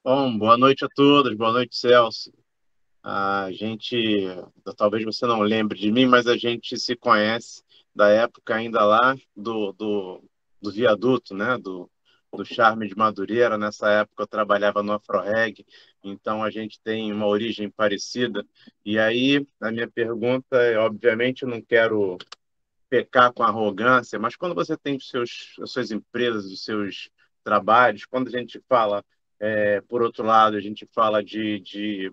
Bom, boa noite a todos, boa noite, Celso. A gente, talvez você não lembre de mim, mas a gente se conhece da época ainda lá do viaduto, né? Do Charme de Madureira. Nessa época eu trabalhava no Afroreg, então a gente tem uma origem parecida. E aí, a minha pergunta é, obviamente, eu não quero pecar com arrogância, mas quando você tem as suas empresas, os seus trabalhos, quando a gente fala, por outro lado, a gente fala de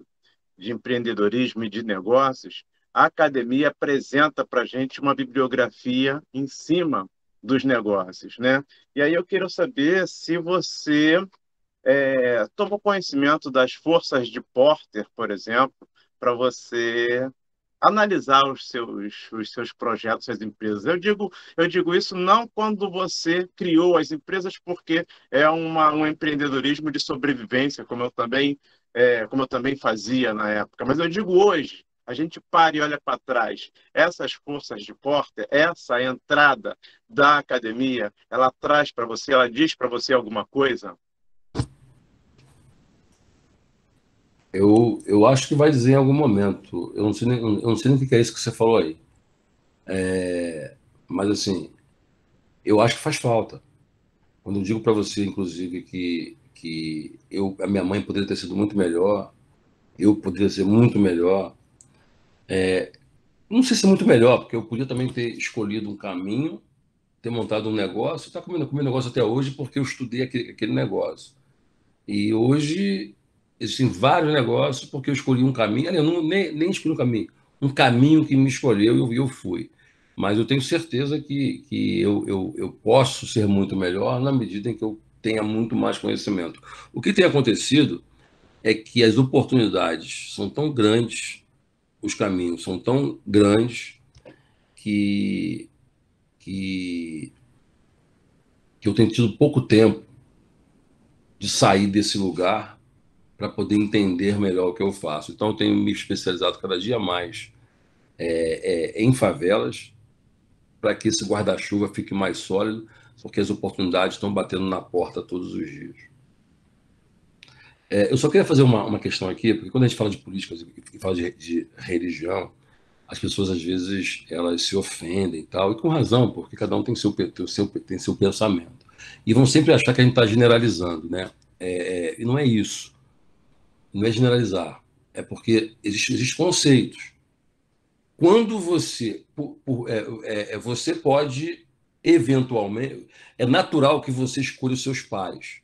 empreendedorismo e de negócios, a academia apresenta para a gente uma bibliografia em cima dos negócios, né? E aí eu quero saber se você tomou conhecimento das forças de Porter, por exemplo, para você analisar os seus projetos, suas empresas. Eu digo isso não quando você criou as empresas, porque é um empreendedorismo de sobrevivência, como eu também fazia na época. Mas eu digo hoje, a gente para e olha para trás. Essas forças de Porter, essa entrada da academia, ela traz para você, ela diz para você alguma coisa? Eu acho que vai dizer em algum momento. Eu não sei nem o que é isso que você falou aí. Mas, assim, eu acho que faz falta. Quando eu digo para você, inclusive, que a minha mãe poderia ter sido muito melhor, eu poderia ser muito melhor. Não sei se é muito melhor, porque eu podia também ter escolhido um caminho, ter montado um negócio, está comendo negócio até hoje porque eu estudei aquele negócio. E hoje existem vários negócios porque eu escolhi um caminho. Aliás, eu nem escolhi um caminho que me escolheu e eu fui. Mas eu tenho certeza que eu posso ser muito melhor na medida em que eu tenha muito mais conhecimento. O que tem acontecido é que as oportunidades são tão grandes, os caminhos são tão grandes que eu tenho tido pouco tempo de sair desse lugar para poder entender melhor o que eu faço. Então, eu tenho me especializado cada dia mais em favelas, para que esse guarda-chuva fique mais sólido, porque as oportunidades estão batendo na porta todos os dias. Eu só queria fazer uma questão aqui, porque quando a gente fala de políticas e fala de religião, as pessoas, às vezes, elas se ofendem e tal, e com razão, porque cada um tem seu pensamento. E vão sempre achar que a gente está generalizando, né? E não é isso. Não é generalizar. É porque existem conceitos. Quando você pode, eventualmente, é natural que você escolha os seus pares.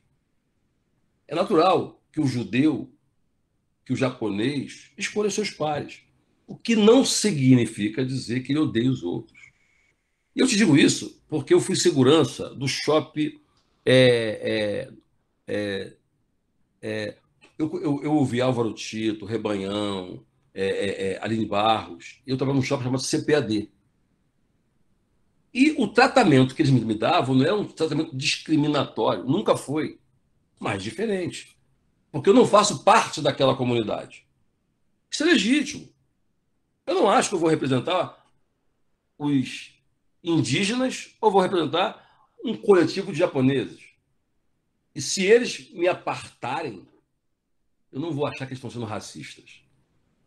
É natural que o judeu, que o japonês, escolha os seus pares. O que não significa dizer que ele odeia os outros. E eu te digo isso porque eu fui segurança do shopping. Eu ouvi Álvaro Tito, Rebanhão, Aline Barros. Eu estava num shopping chamado CPAD. E o tratamento que eles me davam não era um tratamento discriminatório, nunca foi, mas diferente. Porque eu não faço parte daquela comunidade. Isso é legítimo. Eu não acho que eu vou representar os indígenas ou vou representar um coletivo de japoneses. E se eles me apartarem, eu não vou achar que eles estão sendo racistas.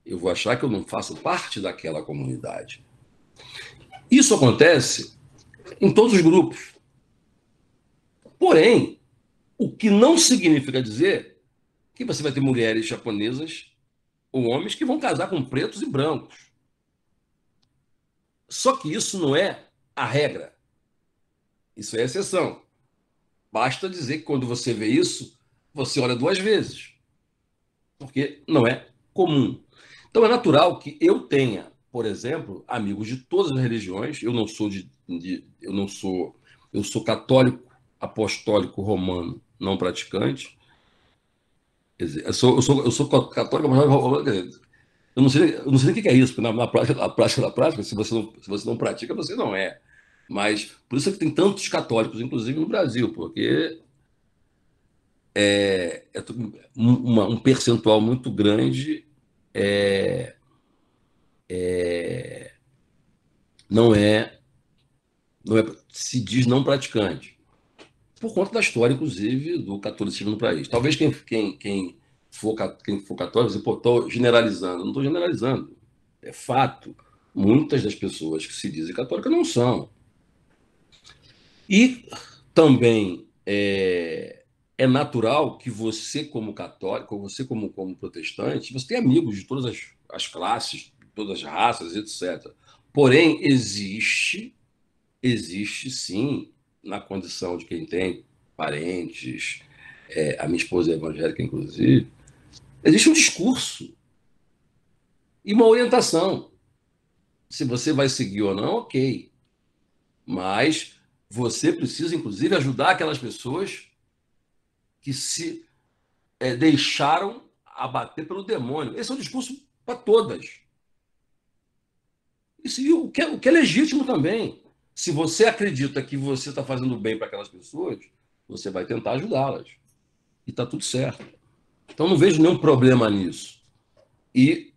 Eu vou achar que eu não faço parte daquela comunidade. Isso acontece em todos os grupos. Porém, o que não significa dizer que você vai ter mulheres japonesas ou homens que vão casar com pretos e brancos. Só que isso não é a regra. Isso é exceção. Basta dizer que quando você vê isso, você olha 2 vezes. Porque não é comum. Então é natural que eu tenha, por exemplo, amigos de todas as religiões. Eu não sou eu sou católico, apostólico, romano, não praticante. Quer dizer, eu sou católico, apostólico, romano. Eu não sei nem o que é isso, porque na prática, se você não pratica, você não é. Mas por isso é que tem tantos católicos, inclusive no Brasil, porque um percentual muito grande não é, se diz não praticante, por conta da história, inclusive, do catolicismo no país. Talvez quem for católico, você estou generalizando. Não estou generalizando. É fato. Muitas das pessoas que se dizem católicas não são. E também é natural que você, como católico, você, como protestante, você tem amigos de todas as classes, de todas as raças, etc. Porém, existe sim, na condição de quem tem parentes, a minha esposa é evangélica, inclusive, existe um discurso e uma orientação. Se você vai seguir ou não, ok. Mas você precisa, inclusive, ajudar aquelas pessoas que se deixaram abater pelo demônio. Esse é um discurso para todas. Isso, o que é legítimo também. Se você acredita que você está fazendo bem para aquelas pessoas, você vai tentar ajudá-las. E está tudo certo. Então, não vejo nenhum problema nisso. E,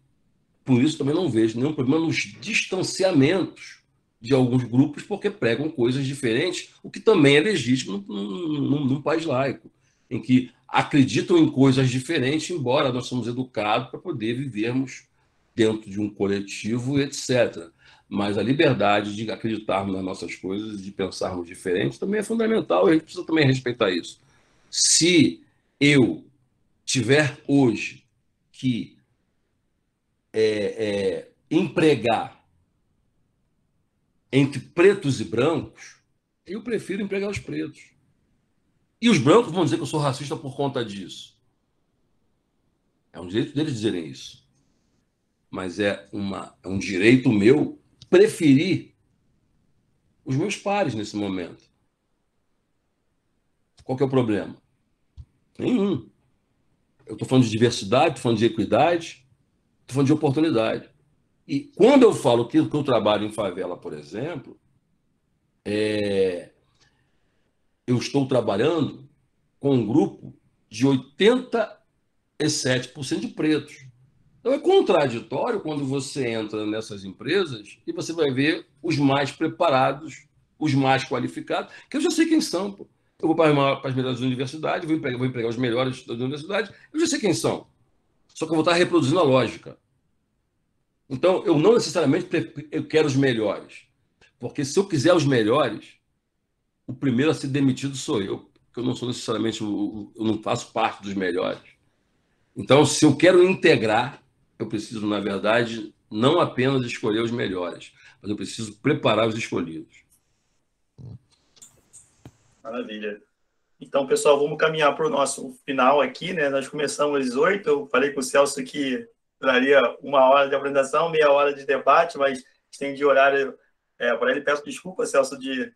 por isso, também não vejo nenhum problema nos distanciamentos de alguns grupos, porque pregam coisas diferentes, o que também é legítimo num país laico, em que acreditam em coisas diferentes, embora nós somos educados para poder vivermos dentro de um coletivo, etc. Mas a liberdade de acreditarmos nas nossas coisas, de pensarmos diferente, também é fundamental, e a gente precisa também respeitar isso. Se eu tiver hoje que empregar entre pretos e brancos, eu prefiro empregar os pretos. E os brancos vão dizer que eu sou racista por conta disso. É um direito deles dizerem isso. Mas é um direito meu preferir os meus pares nesse momento. Qual que é o problema? Nenhum. Eu estou falando de diversidade, estou falando de equidade, estou falando de oportunidade. E quando eu falo que eu trabalho em favela, por exemplo, eu estou trabalhando com um grupo de 87% de pretos. Então é contraditório quando você entra nessas empresas e você vai ver os mais preparados, os mais qualificados, que eu já sei quem são. Pô. Eu vou para as melhores universidades, vou empregar os melhores das universidades, eu já sei quem são. Só que eu vou estar reproduzindo a lógica. Então, eu não necessariamente eu quero os melhores. Porque se eu quiser os melhores, o primeiro a ser demitido sou eu. Porque eu não sou necessariamente, eu não faço parte dos melhores. Então, se eu quero integrar, eu preciso, na verdade, não apenas escolher os melhores, mas eu preciso preparar os escolhidos. Maravilha. Então, pessoal, vamos caminhar para o nosso final aqui, né? Nós começamos às 8h, eu falei com o Celso que daria 1 hora de apresentação, meia hora de debate, mas estendi horário para ele. Peço desculpa, Celso, de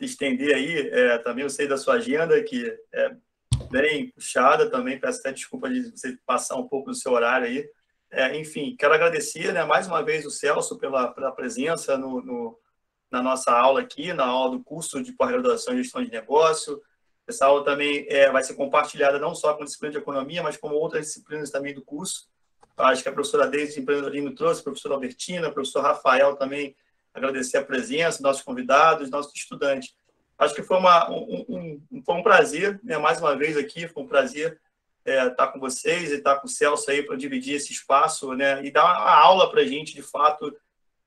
estender aí. Também eu sei da sua agenda, que é bem puxada também. Peço até desculpa de você passar um pouco do seu horário aí. Enfim, quero agradecer, né, mais uma vez o Celso pela presença na nossa aula aqui, na aula do curso de pós-graduação em gestão de negócio. Essa aula também vai ser compartilhada não só com a disciplina de economia, mas com outras disciplinas também do curso. acho que a professora Deise de empreendedorismo trouxe, a professora Albertina, o professor Rafael também, agradecer a presença, nossos convidados, nossos estudantes. Acho que foi um prazer, né, mais uma vez aqui, foi um prazer estar com vocês e estar com o Celso aí para dividir esse espaço, né, e dar uma aula para a gente, de fato,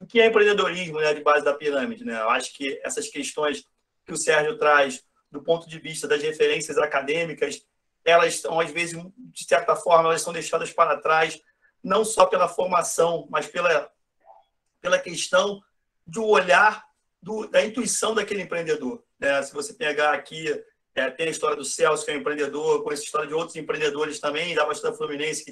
o que é empreendedorismo, né, de base da pirâmide. Né? Eu acho que essas questões que o Sérgio traz do ponto de vista das referências acadêmicas, elas estão, às vezes, de certa forma, elas são deixadas para trás, não só pela formação, mas pela questão do olhar, da intuição daquele empreendedor. Né? Se você pegar aqui, tem a história do Celso, que é um empreendedor, com essa história de outros empreendedores também, da Baixada Fluminense,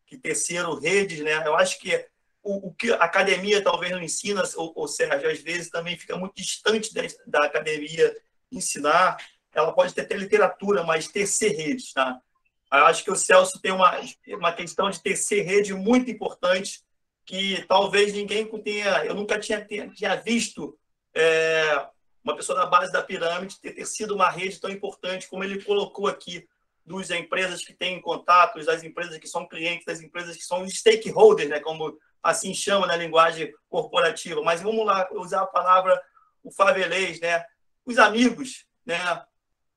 que teceram redes. Né? Eu acho que o que a academia talvez não ensina, ou Sérgio, às vezes também fica muito distante da academia ensinar. Ela pode ter literatura, mas tecer redes. Tá? Eu acho que o Celso tem uma questão de tecer rede muito importante, que talvez ninguém tenha... Eu nunca tinha visto uma pessoa da base da pirâmide ter sido uma rede tão importante como ele colocou aqui, das empresas que têm contatos, das empresas que são clientes, das empresas que são stakeholders, né, como assim chama na linguagem corporativa. Mas vamos lá usar a palavra, o favelês, né? Os amigos, né?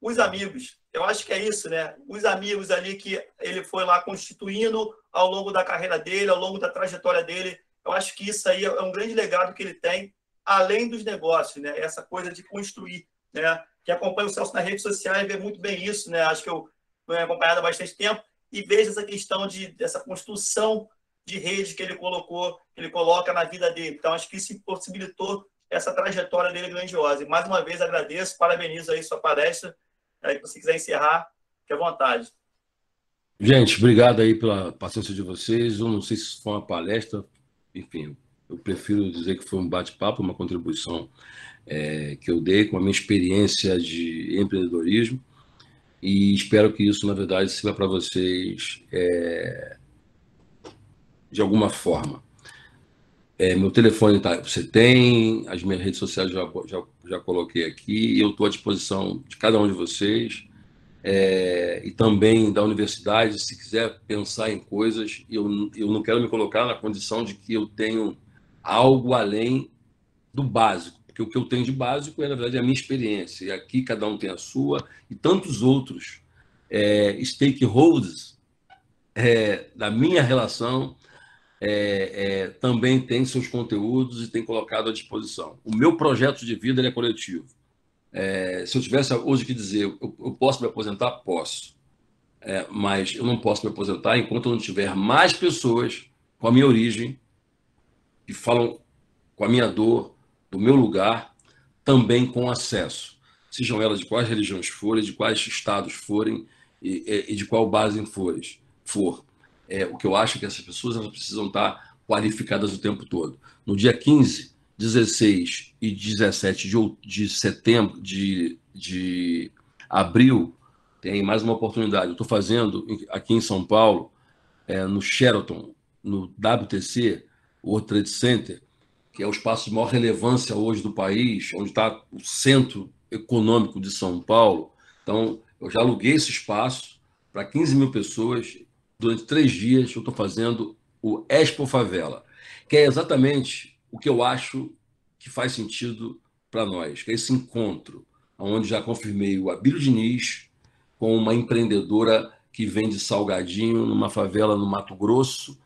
Os amigos. Eu acho que é isso, né? Os amigos ali que ele foi lá constituindo ao longo da carreira dele, ao longo da trajetória dele. Eu acho que isso aí é um grande legado que ele tem, além dos negócios, né? Essa coisa de construir, né? Que acompanha o Celso nas redes sociais vê muito bem isso, né? Acho que eu venho acompanhado há bastante tempo e vejo essa questão dessa construção de rede que ele coloca na vida dele. Então, acho que isso possibilitou essa trajetória dele grandiosa. E, mais uma vez, agradeço, parabenizo aí sua palestra. Aí, se você quiser encerrar, fique à vontade. Gente, obrigado aí pela paciência de vocês. Eu não sei se foi uma palestra, enfim, eu prefiro dizer que foi um bate-papo, uma contribuição que eu dei com a minha experiência de empreendedorismo, e espero que isso, na verdade, sirva para vocês de alguma forma. Meu telefone você tem, as minhas redes sociais já coloquei aqui, e eu estou à disposição de cada um de vocês, e também da universidade, se quiser pensar em coisas. Eu não quero me colocar na condição de que eu tenho algo além do básico, porque o que eu tenho de básico na verdade, a minha experiência, e aqui cada um tem a sua, e tantos outros stakeholders da minha relação também tem seus conteúdos e tem colocado à disposição. O meu projeto de vida é coletivo. Se eu tivesse hoje que dizer, eu posso me aposentar? Posso. Mas eu não posso me aposentar enquanto eu não tiver mais pessoas com a minha origem, que falam com a minha dor, do meu lugar, também com acesso. Sejam elas de quais religiões forem, de quais estados forem e de qual base for. O que eu acho é que essas pessoas elas precisam estar qualificadas o tempo todo. No dia 15, 16 e 17 de setembro, de abril, tem mais uma oportunidade. Eu estou fazendo aqui em São Paulo, no Sheraton, no WTC, World Trade Center, que é o espaço de maior relevância hoje do país, onde está o centro econômico de São Paulo. Então, eu já aluguei esse espaço para 15 mil pessoas. Durante 3 dias, eu estou fazendo o Expo Favela, que é exatamente o que eu acho que faz sentido para nós, que é esse encontro, onde já confirmei o Abílio Diniz com uma empreendedora que vende salgadinho numa favela no Mato Grosso,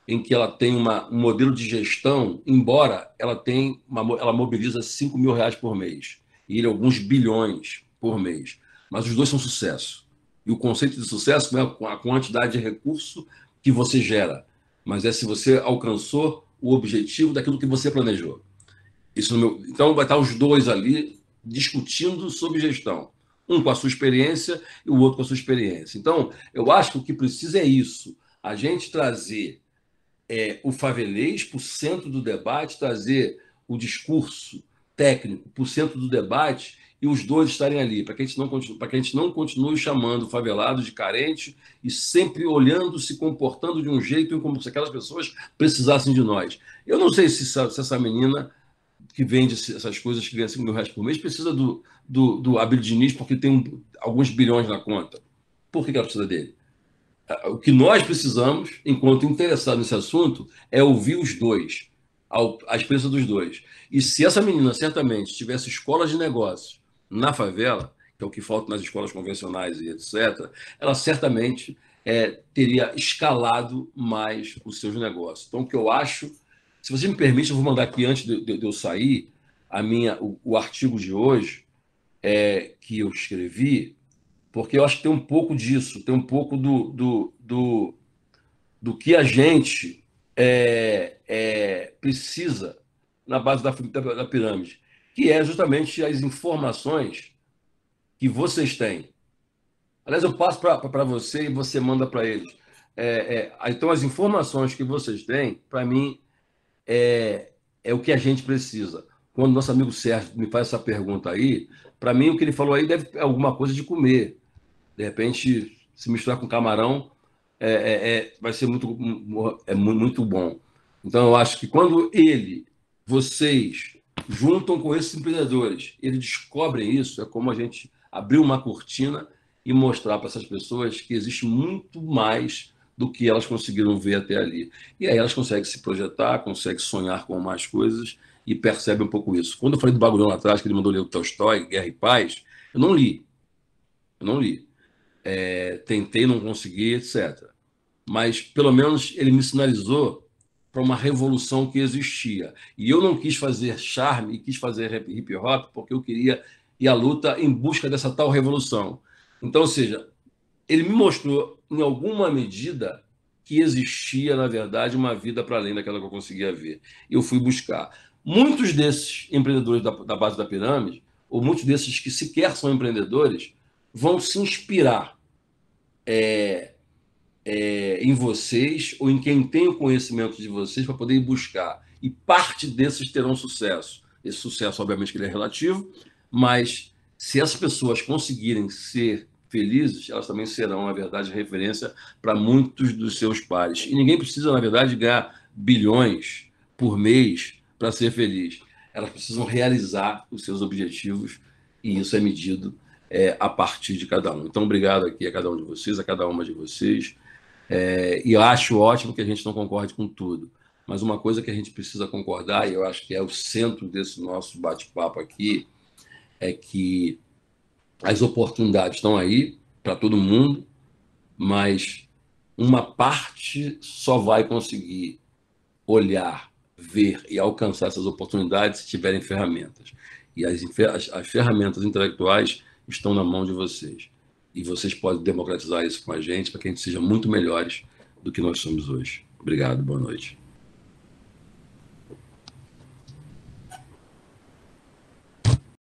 em que ela tem um modelo de gestão, embora ela mobiliza R$5 mil por mês, e ele alguns bilhões por mês. Mas os dois são sucesso. E o conceito de sucesso não é a quantidade de recurso que você gera, mas se você alcançou o objetivo daquilo que você planejou. Então, vai estar os dois ali discutindo sobre gestão. Um com a sua experiência e o outro com a sua experiência. Então, eu acho que o que precisa é isso. A gente trazer o favelês para o centro do debate, trazer o discurso técnico para o centro do debate e os dois estarem ali, para que a gente não continue chamando o favelado de carente e sempre olhando, se comportando de um jeito como se aquelas pessoas precisassem de nós. Eu não sei se essa menina que vende essas coisas, que ganha R$5 mil por mês, precisa do Abílio Diniz porque tem alguns bilhões na conta. Por que ela precisa dele? O que nós precisamos, enquanto interessados nesse assunto, é ouvir os dois, a experiência dos dois. E se essa menina certamente tivesse escolas de negócios na favela, que é o que falta nas escolas convencionais e etc., ela certamente teria escalado mais os seus negócios. Então, o que eu acho, se você me permite, eu vou mandar aqui, antes de eu sair, o artigo de hoje que eu escrevi, porque eu acho que tem um pouco disso, tem um pouco do que a gente precisa na base da pirâmide, que é justamente as informações que vocês têm. Aliás, eu passo para você e você manda para eles. Então, as informações que vocês têm, para mim, é o que a gente precisa. Quando nosso amigo Sérgio me faz essa pergunta aí, para mim, o que ele falou aí deve ter alguma coisa de comer. De repente, se misturar com camarão, vai ser muito bom. Então, eu acho que quando vocês juntam com esses empreendedores, eles descobrem isso, é como a gente abrir uma cortina e mostrar para essas pessoas que existe muito mais do que elas conseguiram ver até ali. E aí elas conseguem se projetar, conseguem sonhar com mais coisas e percebem um pouco isso. Quando eu falei do Bagulhão lá atrás, que ele mandou ler o Tolstói, Guerra e Paz, eu não li. Tentei, não consegui, etc. Mas, pelo menos, ele me sinalizou para uma revolução que existia. E eu não quis fazer charme e quis fazer hip hop porque eu queria ir à luta em busca dessa tal revolução. Então, ou seja, ele me mostrou, em alguma medida, que existia, na verdade, uma vida para além daquela que eu conseguia ver. Eu fui buscar. Muitos desses empreendedores da base da pirâmide, ou muitos desses que sequer são empreendedores, vão se inspirar em vocês ou em quem tem o conhecimento de vocês para poder ir buscar. E parte desses terão sucesso. Esse sucesso, obviamente, que ele é relativo, mas se as pessoas conseguirem ser felizes, elas também serão, na verdade, referência para muitos dos seus pares. E ninguém precisa, na verdade, ganhar bilhões por mês para ser feliz. Elas precisam realizar os seus objetivos e isso é medido a partir de cada um. Então, obrigado aqui a cada um de vocês, a cada uma de vocês. E eu acho ótimo que a gente não concorde com tudo, mas uma coisa que a gente precisa concordar, e eu acho que é o centro desse nosso bate-papo aqui, é que as oportunidades estão aí para todo mundo, mas uma parte só vai conseguir olhar, ver e alcançar essas oportunidades se tiverem ferramentas. E as ferramentas intelectuais estão na mão de vocês. E vocês podem democratizar isso com a gente para que a gente seja muito melhores do que nós somos hoje. Obrigado, boa noite.